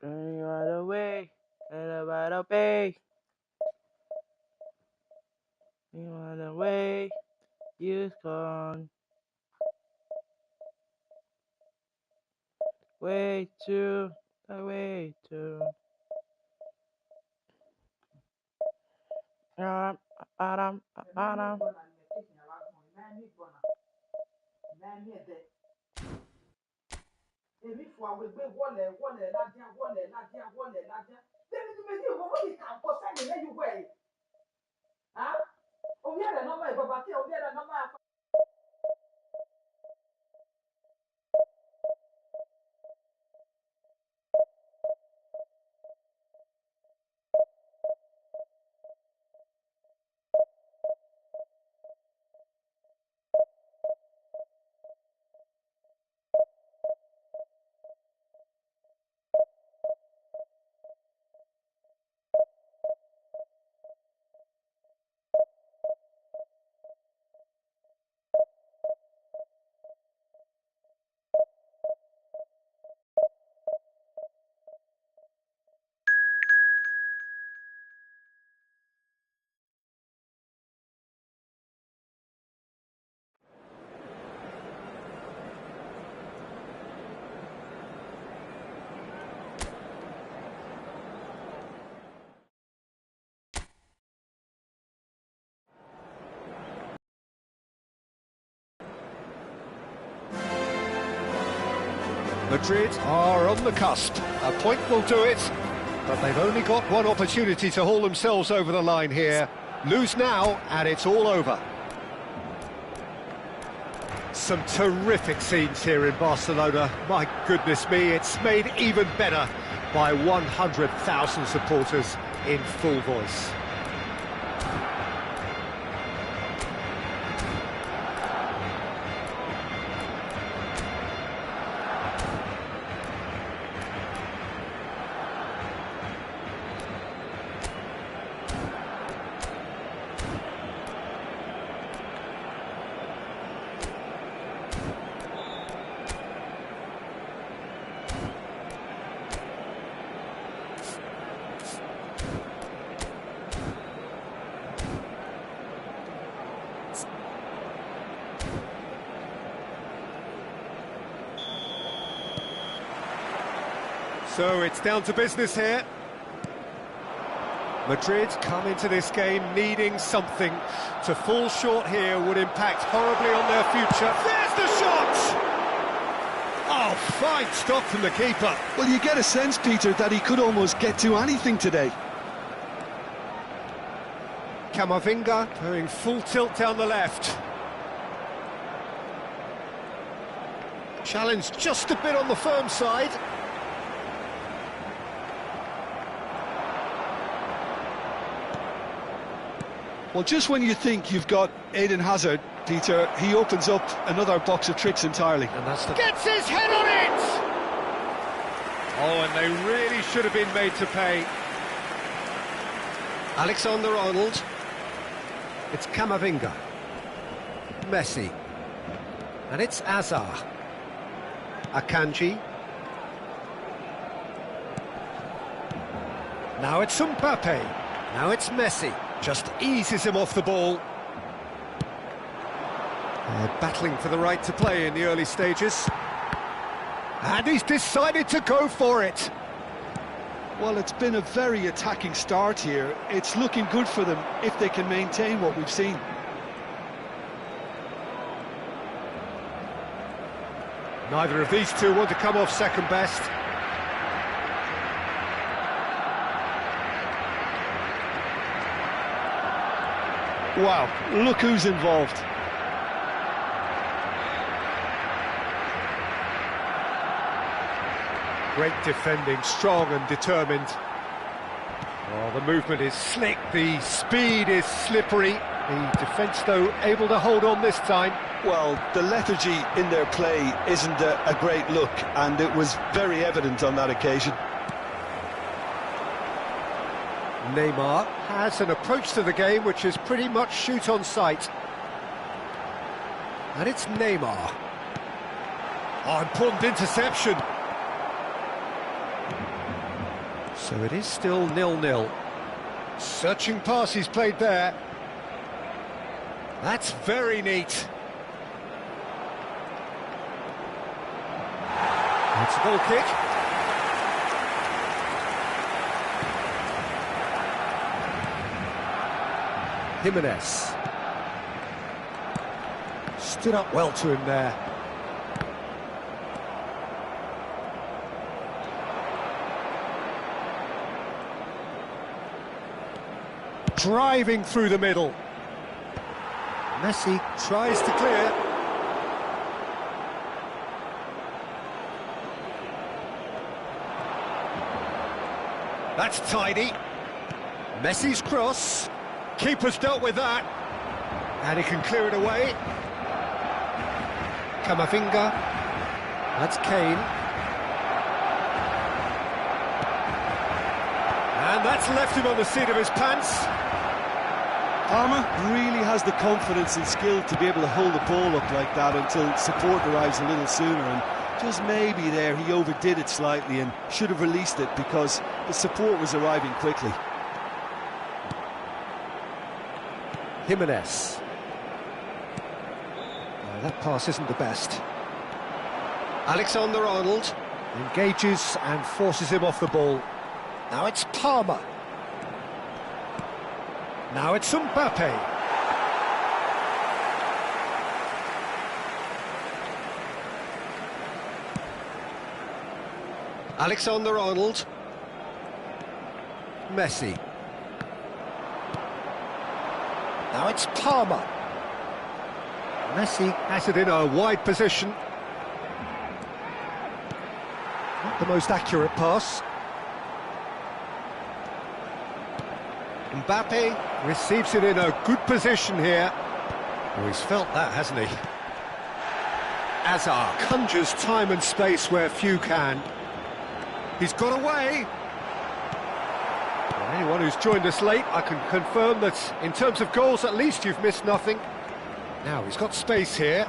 Speaker 2: You are the way, and about the way. You are the way, you've gone way too, the way too. Adam, Adam.
Speaker 1: Èmi fún àwọn ẹgbẹ́ wọlé lájá. Tẹ́mi tí mi ní ìwọ wọ́n ti kà ń kọ́ sẹ́yìn lẹ́yìn wẹ̀ yìí. Omi ẹ̀rẹ̀ nọ́mbà ìbọ̀bà tí omi ẹ̀rẹ̀ nọ́mbà àpá.
Speaker 3: Madrid are on the cusp. A point will do it, but they've only got one opportunity to haul themselves over the line here. Lose now, and it's all over. Some terrific scenes here in Barcelona. My goodness me, it's made even better by 100,000 supporters in full voice. So it's down to business here. Madrid come into this game needing something. To fall short here would impact horribly on their future. There's the shot! Oh, fine stop from the keeper.
Speaker 4: Well, you get a sense, Peter, that he could almost get to anything today.
Speaker 3: Camavinga going full tilt down the left. Challenge just a bit on the firm side.
Speaker 4: Well, just when you think you've got Eden Hazard, Peter, he opens up another box of tricks entirely.
Speaker 3: And that's gets his head on it! Oh, and they really should have been made to pay. Alexander-Arnold. It's Camavinga. Messi. And it's Azar. Akanji. Now it's Mbappe. Now it's Messi. Just eases him off the ball. They're battling for the right to play in the early stages. And he's decided to go for it.
Speaker 4: Well, it's been a very attacking start here. It's looking good for them if they can maintain what we've seen.
Speaker 3: Neither of these two want to come off second best.
Speaker 4: Wow, look who's involved.
Speaker 3: Great defending, strong and determined. Oh, the movement is slick, the speed is slippery. The defence, though, able to hold on this time.
Speaker 4: Well, the lethargy in their play isn't a great look, and it was very evident on that occasion.
Speaker 3: Neymar has an approach to the game which is pretty much shoot on sight. And it's Neymar. Oh, important interception. So it is still 0-0. Searching pass he's played there. That's very neat. It's a goal kick. Jimenez. Stood up well to him there. Driving through the middle. Messi tries to clear. That's tidy. Messi's cross. Keeper's dealt with that. And he can clear it away. Camavinga. That's Kane. And that's left him on the seat of his pants.
Speaker 4: Parma really has the confidence and skill to be able to hold the ball up like that until support arrives a little sooner, and just maybe there he overdid it slightly and should have released it because the support was arriving quickly.
Speaker 3: Jimenez. That pass isn't the best. Alexander-Arnold engages and forces him off the ball. Now it's Palmer. Now it's Mbappe. Alexander-Arnold. Messi. Now it's Palmer. Messi has it in a wide position. Not the most accurate pass. Mbappe receives it in a good position here. Oh, he's felt that, hasn't he? Hazard conjures time and space where few can. He's got away. For anyone who's joined us late, I can confirm that in terms of goals, at least you've missed nothing. Now he's got space here.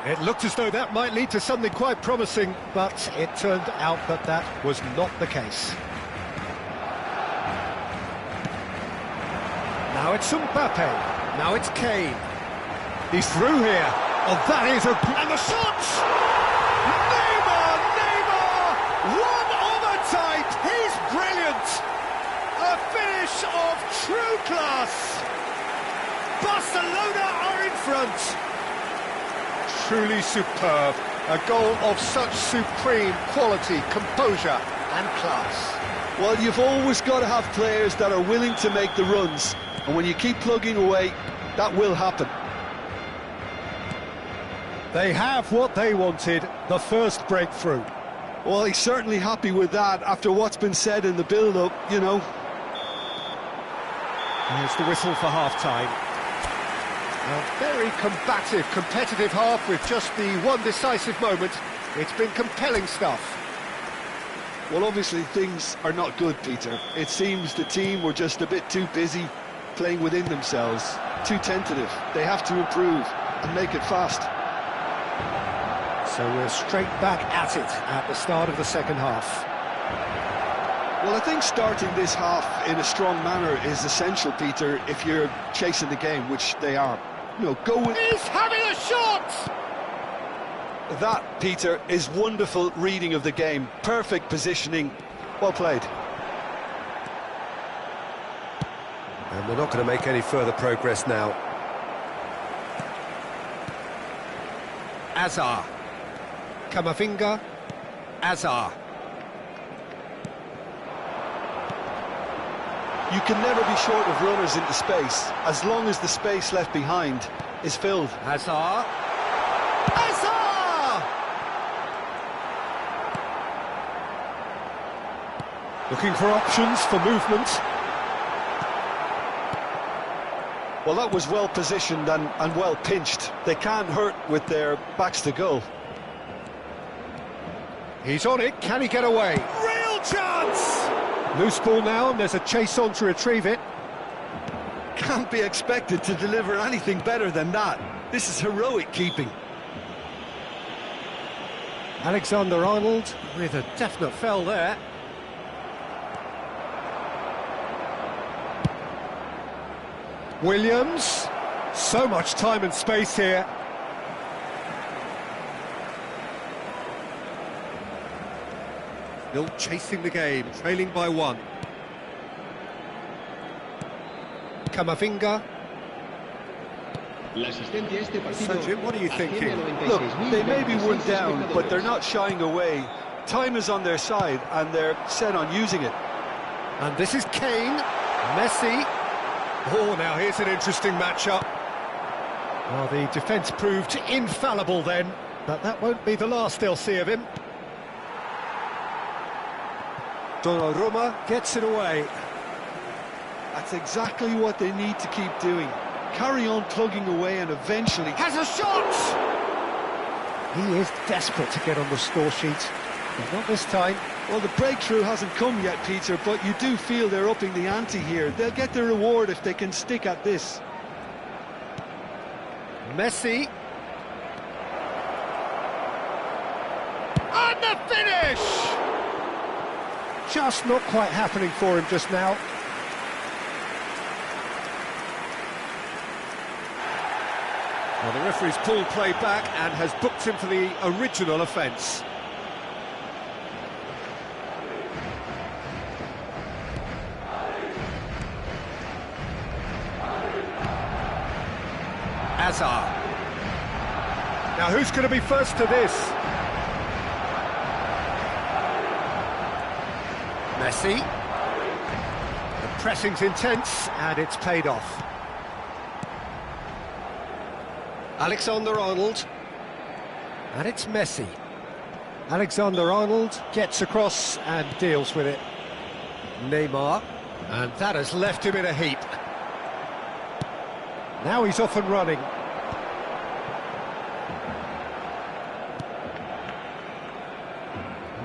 Speaker 3: It looked as though that might lead to something quite promising, but it turned out that that was not the case. Now it's Mbappe. Now it's Kane. He's through here. Oh, that is a... And the shot! Neymar! One on the type! He's brilliant! A finish of true class! Barcelona are in front! Truly superb. A goal of such supreme quality, composure and class.
Speaker 4: Well, you've always got to have players that are willing to make the runs, and when you keep plugging away, that will happen.
Speaker 3: They have what they wanted, the first breakthrough.
Speaker 4: Well, he's certainly happy with that after what's been said in the build-up, you know.
Speaker 3: Here's the whistle for half-time. A very combative, competitive half with just the one decisive moment. It's been compelling stuff.
Speaker 4: Well, obviously things are not good, Peter. It seems the team were just a bit too busy playing within themselves, too tentative. They have to improve and make it fast.
Speaker 3: So we're straight back at it at the start of the second half.
Speaker 4: Well, I think starting this half in a strong manner is essential, Peter, if you're chasing the game, which they are. You know, go with...
Speaker 3: He's having a shot!
Speaker 4: That, Peter, is wonderful reading of the game. Perfect positioning. Well played.
Speaker 3: And we're not going to make any further progress now. Hazard. Camavinga. Hazard.
Speaker 4: You can never be short of runners into space, as long as the space left behind is filled.
Speaker 3: Hazard. Hazard! Looking for options for movement.
Speaker 4: Well, that was well positioned and well pinched. They can't hurt with their backs to goal.
Speaker 3: He's on it, can he get away? Real chance! Loose ball now, and there's a chase on to retrieve it.
Speaker 4: Can't be expected to deliver anything better than that. This is heroic keeping.
Speaker 3: Alexander-Arnold with a definite fell there. Williams, so much time and space here. Still chasing the game, trailing by 1. Camavinga. So, Jim, what are you thinking?
Speaker 4: Look, they may be one down, but they're not shying away. Time is on their side, and they're set on using it.
Speaker 3: And this is Kane, Messi. Oh, now here's an interesting matchup. Well, the defence proved infallible then, but that won't be the last they'll see of him. Donnarumma gets it away.
Speaker 4: That's exactly what they need to keep doing. Carry on plugging away and eventually...
Speaker 3: Has a shot! He is desperate to get on the score sheet, but not this time.
Speaker 4: Well, the breakthrough hasn't come yet, Peter, but you do feel they're upping the ante here. They'll get their reward if they can stick at this.
Speaker 3: Messi. And the finish! Just not quite happening for him just now. Well, the referee's pulled play back and has booked him for the original offence. Hazard. Now who's going to be first to this? Messi. The pressing's intense and it's paid off. Alexander-Arnold. And it's Messi. Alexander-Arnold gets across and deals with it. Neymar. And that has left him in a heap. Now he's off and running.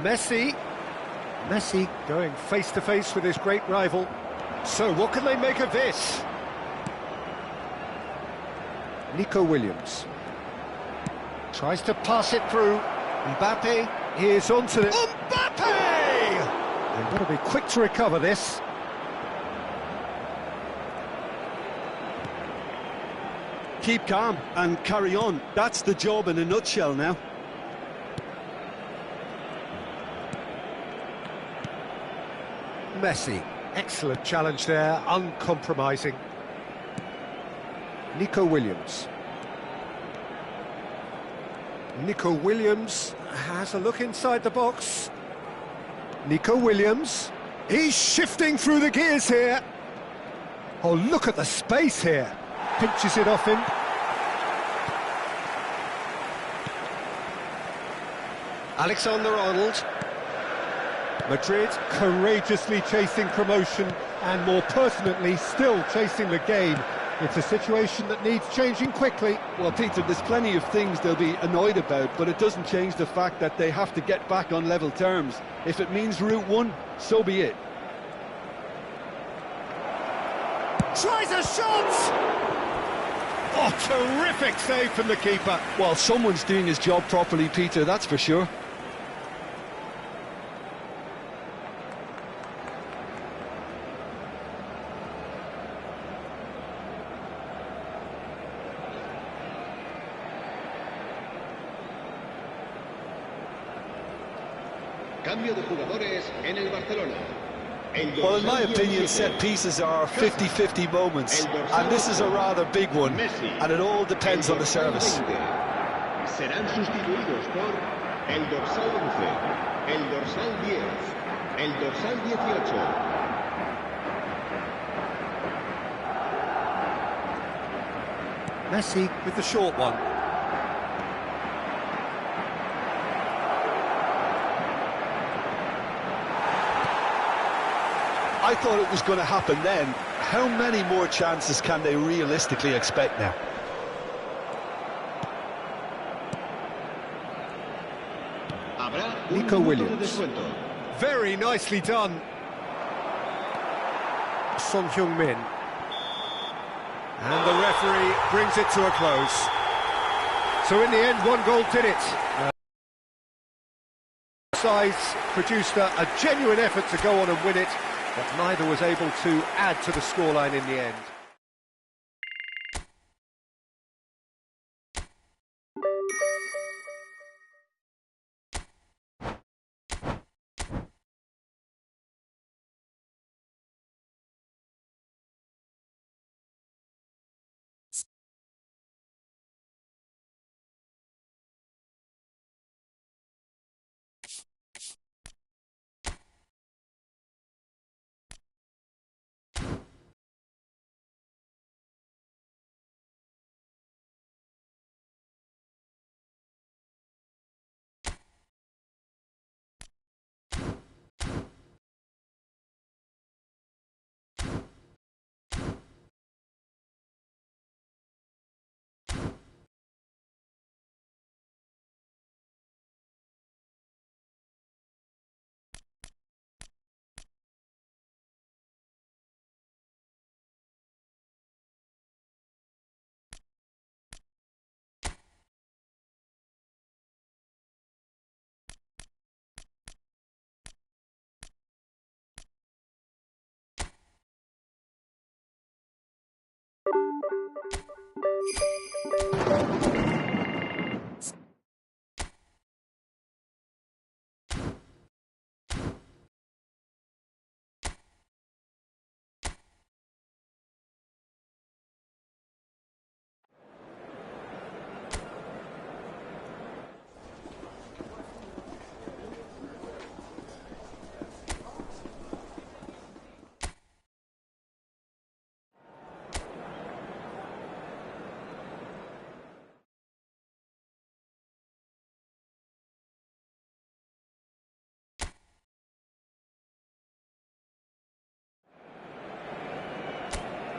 Speaker 3: Messi. Messi going face-to-face with his great rival. So what can they make of this? Nico Williams. Tries to pass it through. Mbappe is onto it. Mbappe! They've got to be quick to recover this.
Speaker 4: Keep calm and carry on. That's the job in a nutshell now.
Speaker 3: Messi. Excellent challenge there, uncompromising. Nico Williams. Nico Williams has a look inside the box. Nico Williams. He's shifting through the gears here. Oh, look at the space here. Pinches it off him. Alexander-Arnold. Madrid courageously chasing promotion and more pertinently still chasing the game. It's a situation that needs changing quickly.
Speaker 4: Well, Peter, there's plenty of things they'll be annoyed about, but it doesn't change the fact that they have to get back on level terms. If it means Route 1, so be it.
Speaker 3: Tries a shot! Oh, terrific save from the keeper.
Speaker 4: Well, someone's doing his job properly, Peter, that's for sure.
Speaker 5: Cambio de jugadores en el Barcelona.
Speaker 4: Well, in my opinion, set pieces are 50-50 moments, and this is a rather big one, and it all depends on the service.
Speaker 5: Serán sustituidos por el dorsal 11, el dorsal 10, el dorsal 18.
Speaker 3: Messi with the short one.
Speaker 4: I thought it was going to happen then. How many more chances can they realistically expect now?
Speaker 5: Habrá un
Speaker 3: Nico
Speaker 5: minuto de
Speaker 3: Williams.
Speaker 5: descuento.
Speaker 3: Very nicely done. Son Heung-min. And the referee brings it to a close. So in the end, one goal did it. Sides produced a genuine effort to go on and win it, but neither was able to add to the scoreline in the end.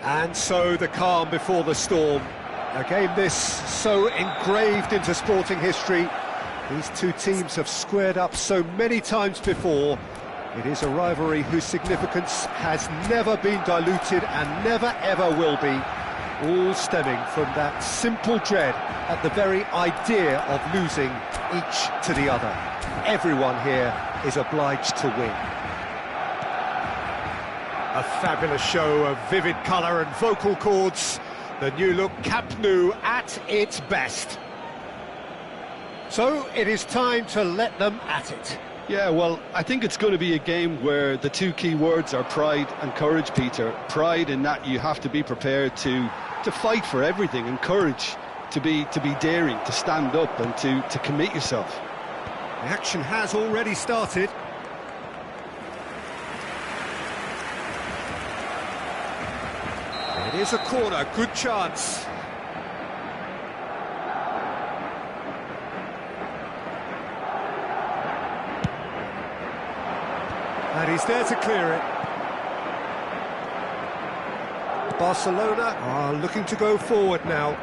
Speaker 3: And so the calm before the storm. A game this so engraved into sporting history. These two teams have squared up so many times before. It is a rivalry whose significance has never been diluted and never ever will be. All stemming from that simple dread at the very idea of losing each to the other. Everyone here is obliged to win. A fabulous show of vivid colour and vocal cords. The new look Camp Nou at its best. So it is time to let them at it.
Speaker 4: Yeah, well, I think it's going to be a game where the two key words are pride and courage, Peter. Pride in that you have to be prepared to fight for everything, and courage to be daring, to stand up and to commit yourself.
Speaker 3: The action has already started. It is a corner, good chance. And he's there to clear it. Barcelona are looking to go forward now.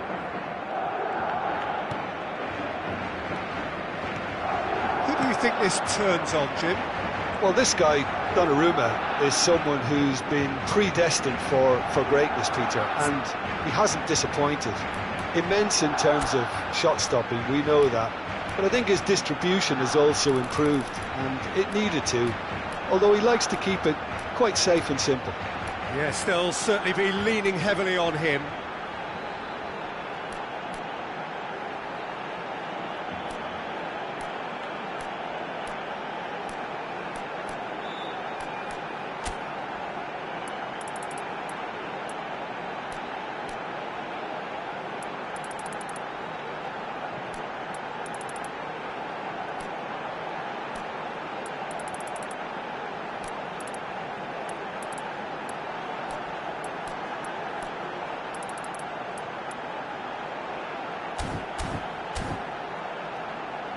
Speaker 3: Who do you think this turns on, Jim?
Speaker 4: Well, this guy, Donnarumma, is someone who's been predestined for greatness, Peter, and he hasn't disappointed. Immense in terms of shot stopping, we know that, but I think his distribution has also improved, and it needed to, although he likes to keep it quite safe and simple.
Speaker 3: Yes, they'll certainly be leaning heavily on him.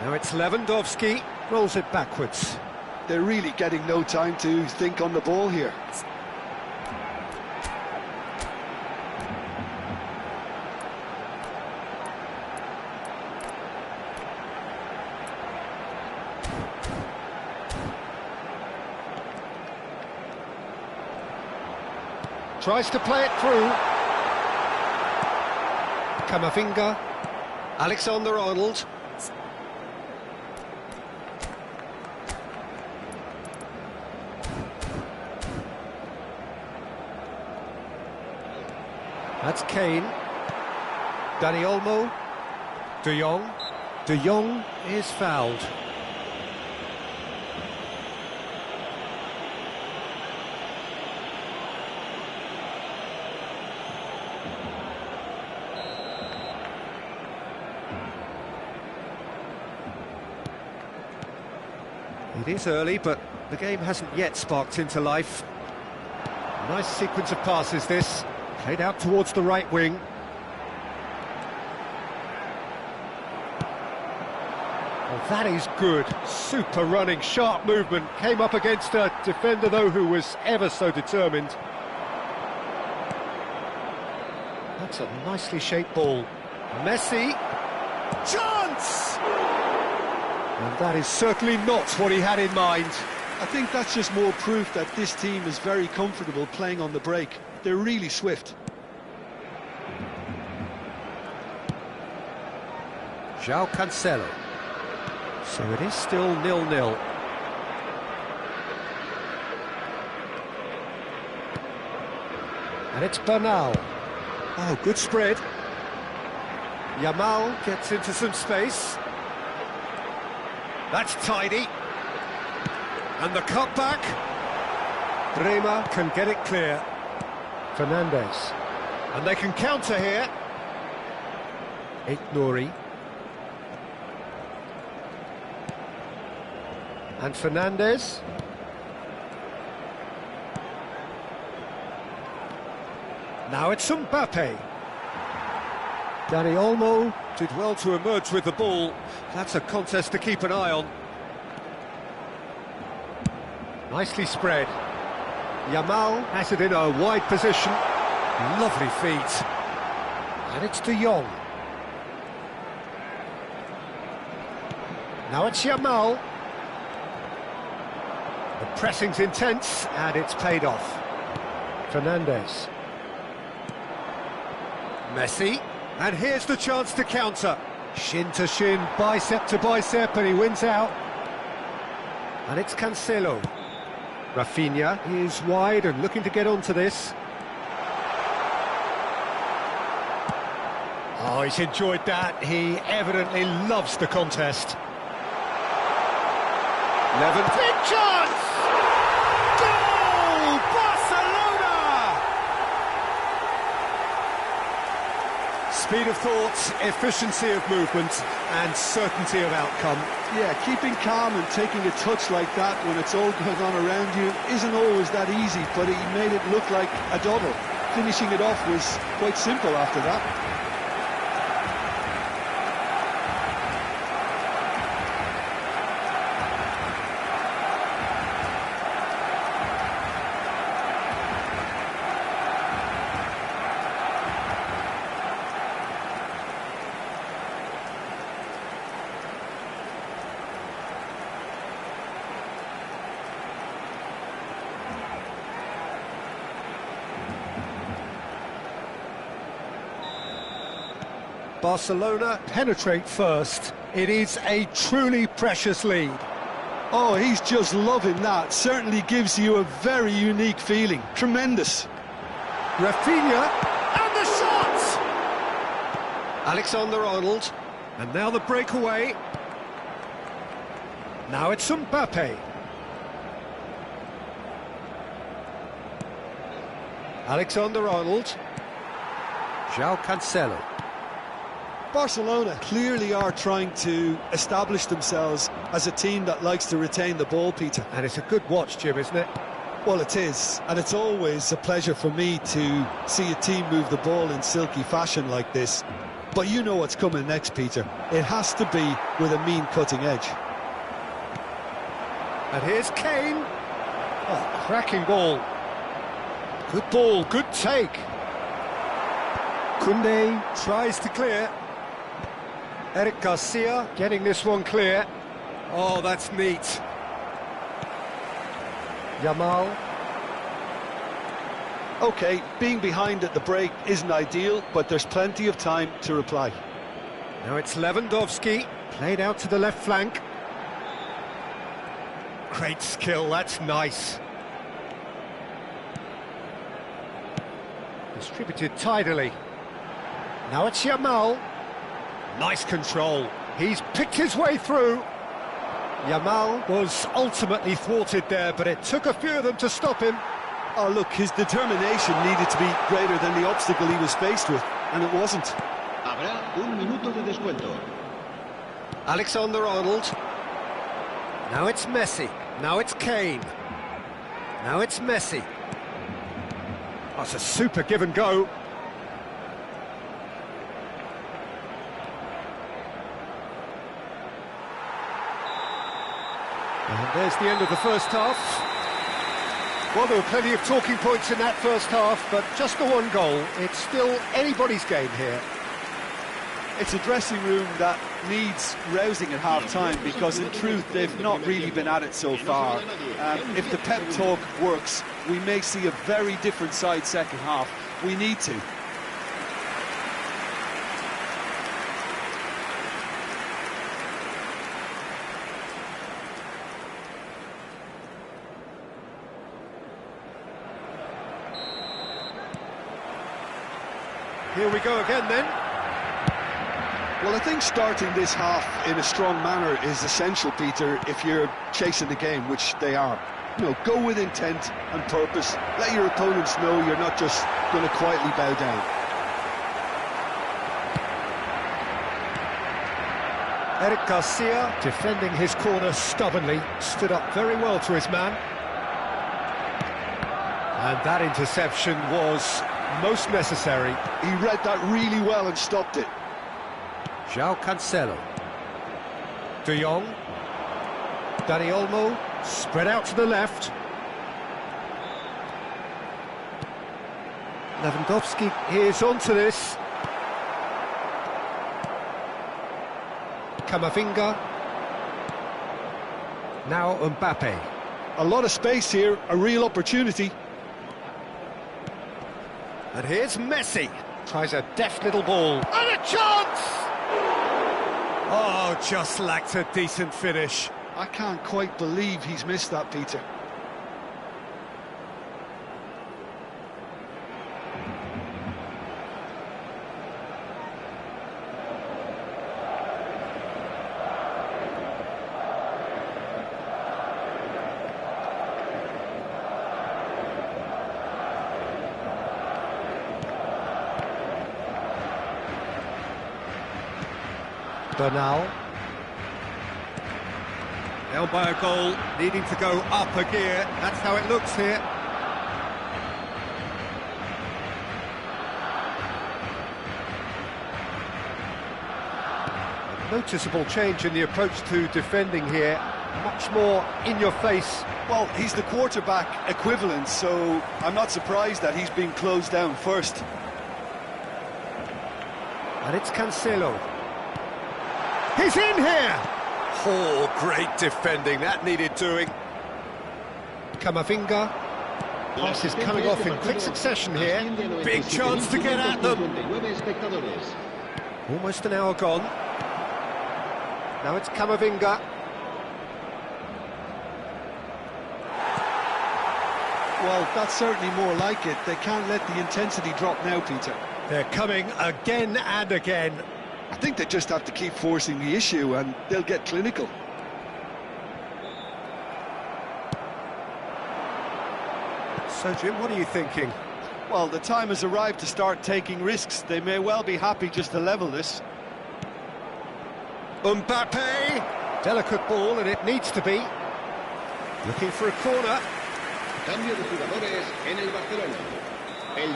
Speaker 3: Now it's Lewandowski, rolls it backwards.
Speaker 4: They're really getting no time to think on the ball here.
Speaker 3: Tries to play it through. Camavinga. Alexander-Arnold. That's Kane. Dani Olmo. De Jong. De Jong is fouled. It is early, but the game hasn't yet sparked into life. Nice sequence of passes this, played out towards the right wing. Oh, that is good, super running, sharp movement, came up against a defender though who was ever so determined. That's a nicely shaped ball. Messi, chance! And that is certainly not what he had in mind.
Speaker 4: I think that's just more proof that this team is very comfortable playing on the break. They're really swift.
Speaker 3: João Cancelo. So it is still 0-0. And it's Bernal. Oh, good spread. Yamal gets into some space. That's tidy. And the cutback. Bremer can get it clear. Fernandes. And they can counter here. Aït-Nouri. And Fernandes. Now it's Mbappe. Dani Olmo did well to emerge with the ball. That's a contest to keep an eye on. Nicely spread. Yamal has it in a wide position. Lovely feet. And it's De Jong. Now it's Yamal. The pressing's intense and it's paid off. Fernandes. Messi. And here's the chance to counter. Shin to shin, bicep to bicep, and he wins out. And it's Cancelo. Rafinha is wide and looking to get onto this. Oh, he's enjoyed that. He evidently loves the contest. Levin, big chance! Goal! Barcelona! Speed of thought, efficiency of movement, and certainty of outcome.
Speaker 4: Yeah, keeping calm and taking a touch like that when it's all going on around you isn't always that easy, but he made it look like a double. Finishing it off was quite simple after that.
Speaker 3: Barcelona penetrate first. It is a truly precious lead.
Speaker 4: Oh, he's just loving that. Certainly gives you a very unique feeling. Tremendous.
Speaker 3: Rafinha, and the shot! Alexander-Arnold, and now the breakaway. Now it's Mbappe. Alexander-Arnold. João Cancelo.
Speaker 4: Barcelona clearly are trying to establish themselves as a team that likes to retain the ball, Peter.
Speaker 3: And it's a good watch, Jim, isn't it?
Speaker 4: Well, it is, and it's always a pleasure for me to see a team move the ball in silky fashion like this. But you know what's coming next, Peter. It has to be with a mean cutting edge.
Speaker 3: And here's Kane. Oh, cracking ball. Good ball, good take. Koundé tries to clear. Eric Garcia getting this one clear. Oh, that's neat. Yamal.
Speaker 4: OK, being behind at the break isn't ideal, but there's plenty of time to reply.
Speaker 3: Now it's Lewandowski, played out to the left flank. Great skill, that's nice. Distributed tidily. Now it's Yamal. Nice control. He's picked his way through. Yamal was ultimately thwarted there, but it took a few of them to stop him.
Speaker 4: Oh, look, his determination needed to be greater than the obstacle he was faced with, and it wasn't.
Speaker 5: Habrá un minuto de descuento.
Speaker 3: Alexander-Arnold. Now it's Messi. Now it's Kane. Now it's Messi. That's a super give and go. And there's the end of the first half. Well, there were plenty of talking points in that first half, but just the one goal. It's still anybody's game here.
Speaker 4: It's a dressing room that needs rousing at half-time, because in truth they've not really been at it so far. If the pep talk works, we may see a very different side second half. We need to.
Speaker 3: Here we go again then.
Speaker 4: Well, I think starting this half in a strong manner is essential, Peter, if you're chasing the game, which they are. You know, go with intent and purpose. Let your opponents know you're not just going to quietly bow down.
Speaker 3: Eric Garcia, defending his corner stubbornly, stood up very well to his man. And that interception was most necessary.
Speaker 4: He read that really well and stopped it.
Speaker 3: João Cancelo. De Jong. Dani Olmo, spread out to the left. Lewandowski is onto this. Camavinga. Now Mbappe.
Speaker 4: A lot of space here, a real opportunity.
Speaker 3: And here's Messi. Tries a deft little ball. And a chance! Oh, just lacked a decent finish.
Speaker 4: I can't quite believe he's missed that, Peter.
Speaker 3: Bernal. Held by a goal, needing to go up a gear. That's how it looks here. A noticeable change in the approach to defending here. Much more in your face.
Speaker 4: Well, he's the quarterback equivalent, so I'm not surprised that he's been closed down first.
Speaker 3: And it's Cancelo. He's in here! Oh, great defending, that needed doing. Camavinga. Pass is coming off in quick succession here. Big chance to get at them. Almost an hour gone. Now it's Camavinga.
Speaker 4: Well, that's certainly more like it. They can't let the intensity drop now, Peter.
Speaker 3: They're coming again and again.
Speaker 4: I think they just have to keep forcing the issue and they'll get clinical.
Speaker 3: So, Jim, what are you thinking?
Speaker 4: Well, the time has arrived to start taking risks. They may well be happy just to level this.
Speaker 3: Mbappe! Delicate ball, and it needs to be. Looking for a corner.
Speaker 5: Cambio de jugadores en el Barcelona.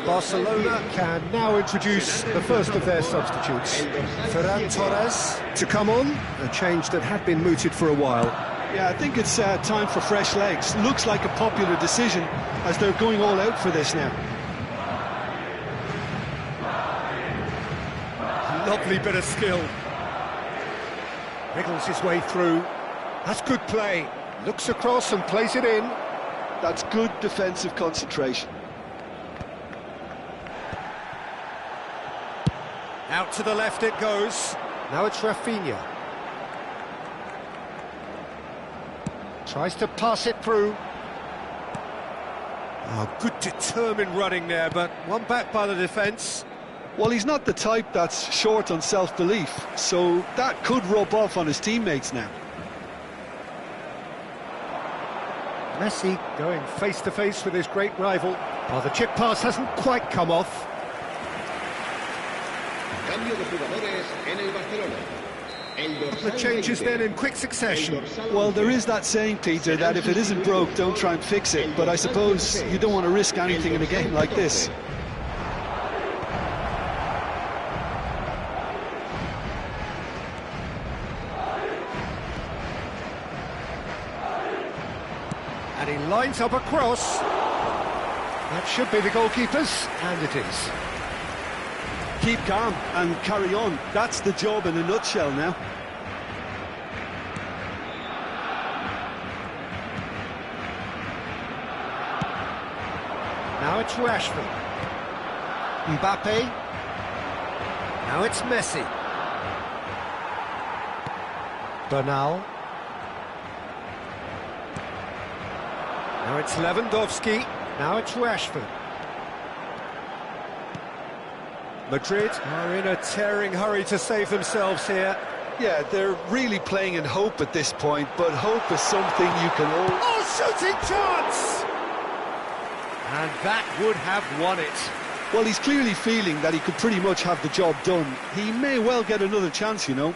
Speaker 3: Barcelona can now introduce the first of their substitutes. Ferran Torres to come on, a change that had been mooted for a while.
Speaker 4: Yeah, I think it's time for fresh legs. Looks like a popular decision as they're going all out for this now.
Speaker 3: Lovely bit of skill. Wriggles his way through. That's good play. Looks across and plays it in.
Speaker 4: That's good defensive concentration.
Speaker 3: Out to the left it goes.
Speaker 6: Now it's Rafinha. Tries to pass it through.
Speaker 3: Oh, good determined running there, but one back by the defence.
Speaker 4: Well, he's not the type that's short on self-belief, so that could rub off on his teammates now.
Speaker 6: Messi going face-to-face with his great rival. Oh, the chip pass hasn't quite come off.
Speaker 5: Cambio de jugadores en el Barcelona.
Speaker 3: The changes then in quick succession.
Speaker 4: Well, there is that saying, Peter, that if it isn't broke, don't try and fix it. But I suppose you don't want to risk anything in a game like this.
Speaker 3: And he lines up a cross.
Speaker 6: That should be the goalkeeper's, and it is.
Speaker 4: Keep calm and carry on. That's the job in a nutshell now.
Speaker 6: Now it's Rashford. Mbappe. Now it's Messi. Bernal.
Speaker 3: Now it's Lewandowski.
Speaker 6: Now it's Rashford.
Speaker 3: Madrid are in a tearing hurry to save themselves here.
Speaker 4: Yeah, they're really playing in hope at this point, but hope is something you can all...
Speaker 3: Oh, shooting chance! And that would have won it.
Speaker 4: Well, he's clearly feeling that he could pretty much have the job done. He may well get another chance, you know.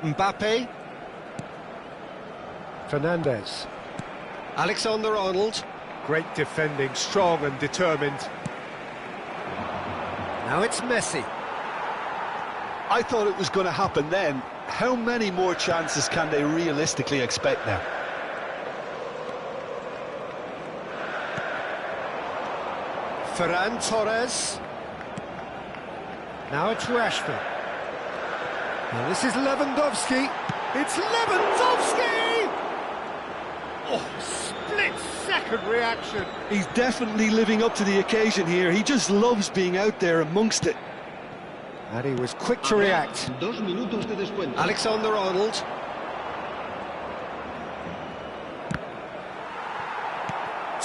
Speaker 6: Mbappe. Fernandes.
Speaker 3: Alexander-Arnold.
Speaker 6: Great defending, strong and determined. Now it's Messi.
Speaker 4: I thought it was going to happen then. How many more chances can they realistically expect now?
Speaker 3: Ferran Torres.
Speaker 6: Now it's Rashford.
Speaker 3: Now this is Lewandowski. It's Lewandowski! Oh, split-second reaction.
Speaker 4: He's definitely living up to the occasion here. He just loves being out there amongst it.
Speaker 6: And he was quick to react.
Speaker 5: 2 minutos de descuento.
Speaker 3: Alexander-Arnold.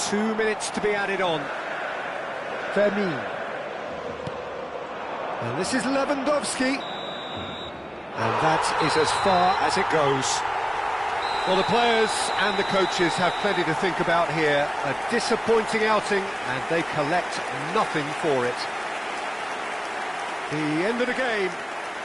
Speaker 3: Two minutes to be added on.
Speaker 6: Fermin.
Speaker 3: And this is Lewandowski. And that is as far as it goes. Well, the players and the coaches have plenty to think about here. A disappointing outing, and they collect nothing for it. The end of the game.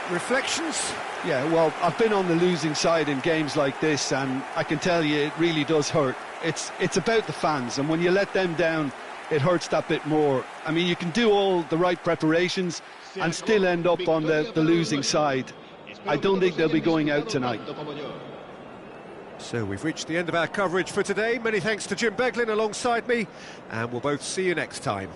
Speaker 3: Reflections?
Speaker 4: Yeah, well, I've been on the losing side in games like this, and I can tell you it really does hurt. It's about the fans, and when you let them down, it hurts that bit more. I mean, you can do all the right preparations and still end up on the losing side. I don't think they'll be going out tonight.
Speaker 3: So we've reached the end of our coverage for today. Many thanks to Jim Beglin alongside me, and we'll both see you next time.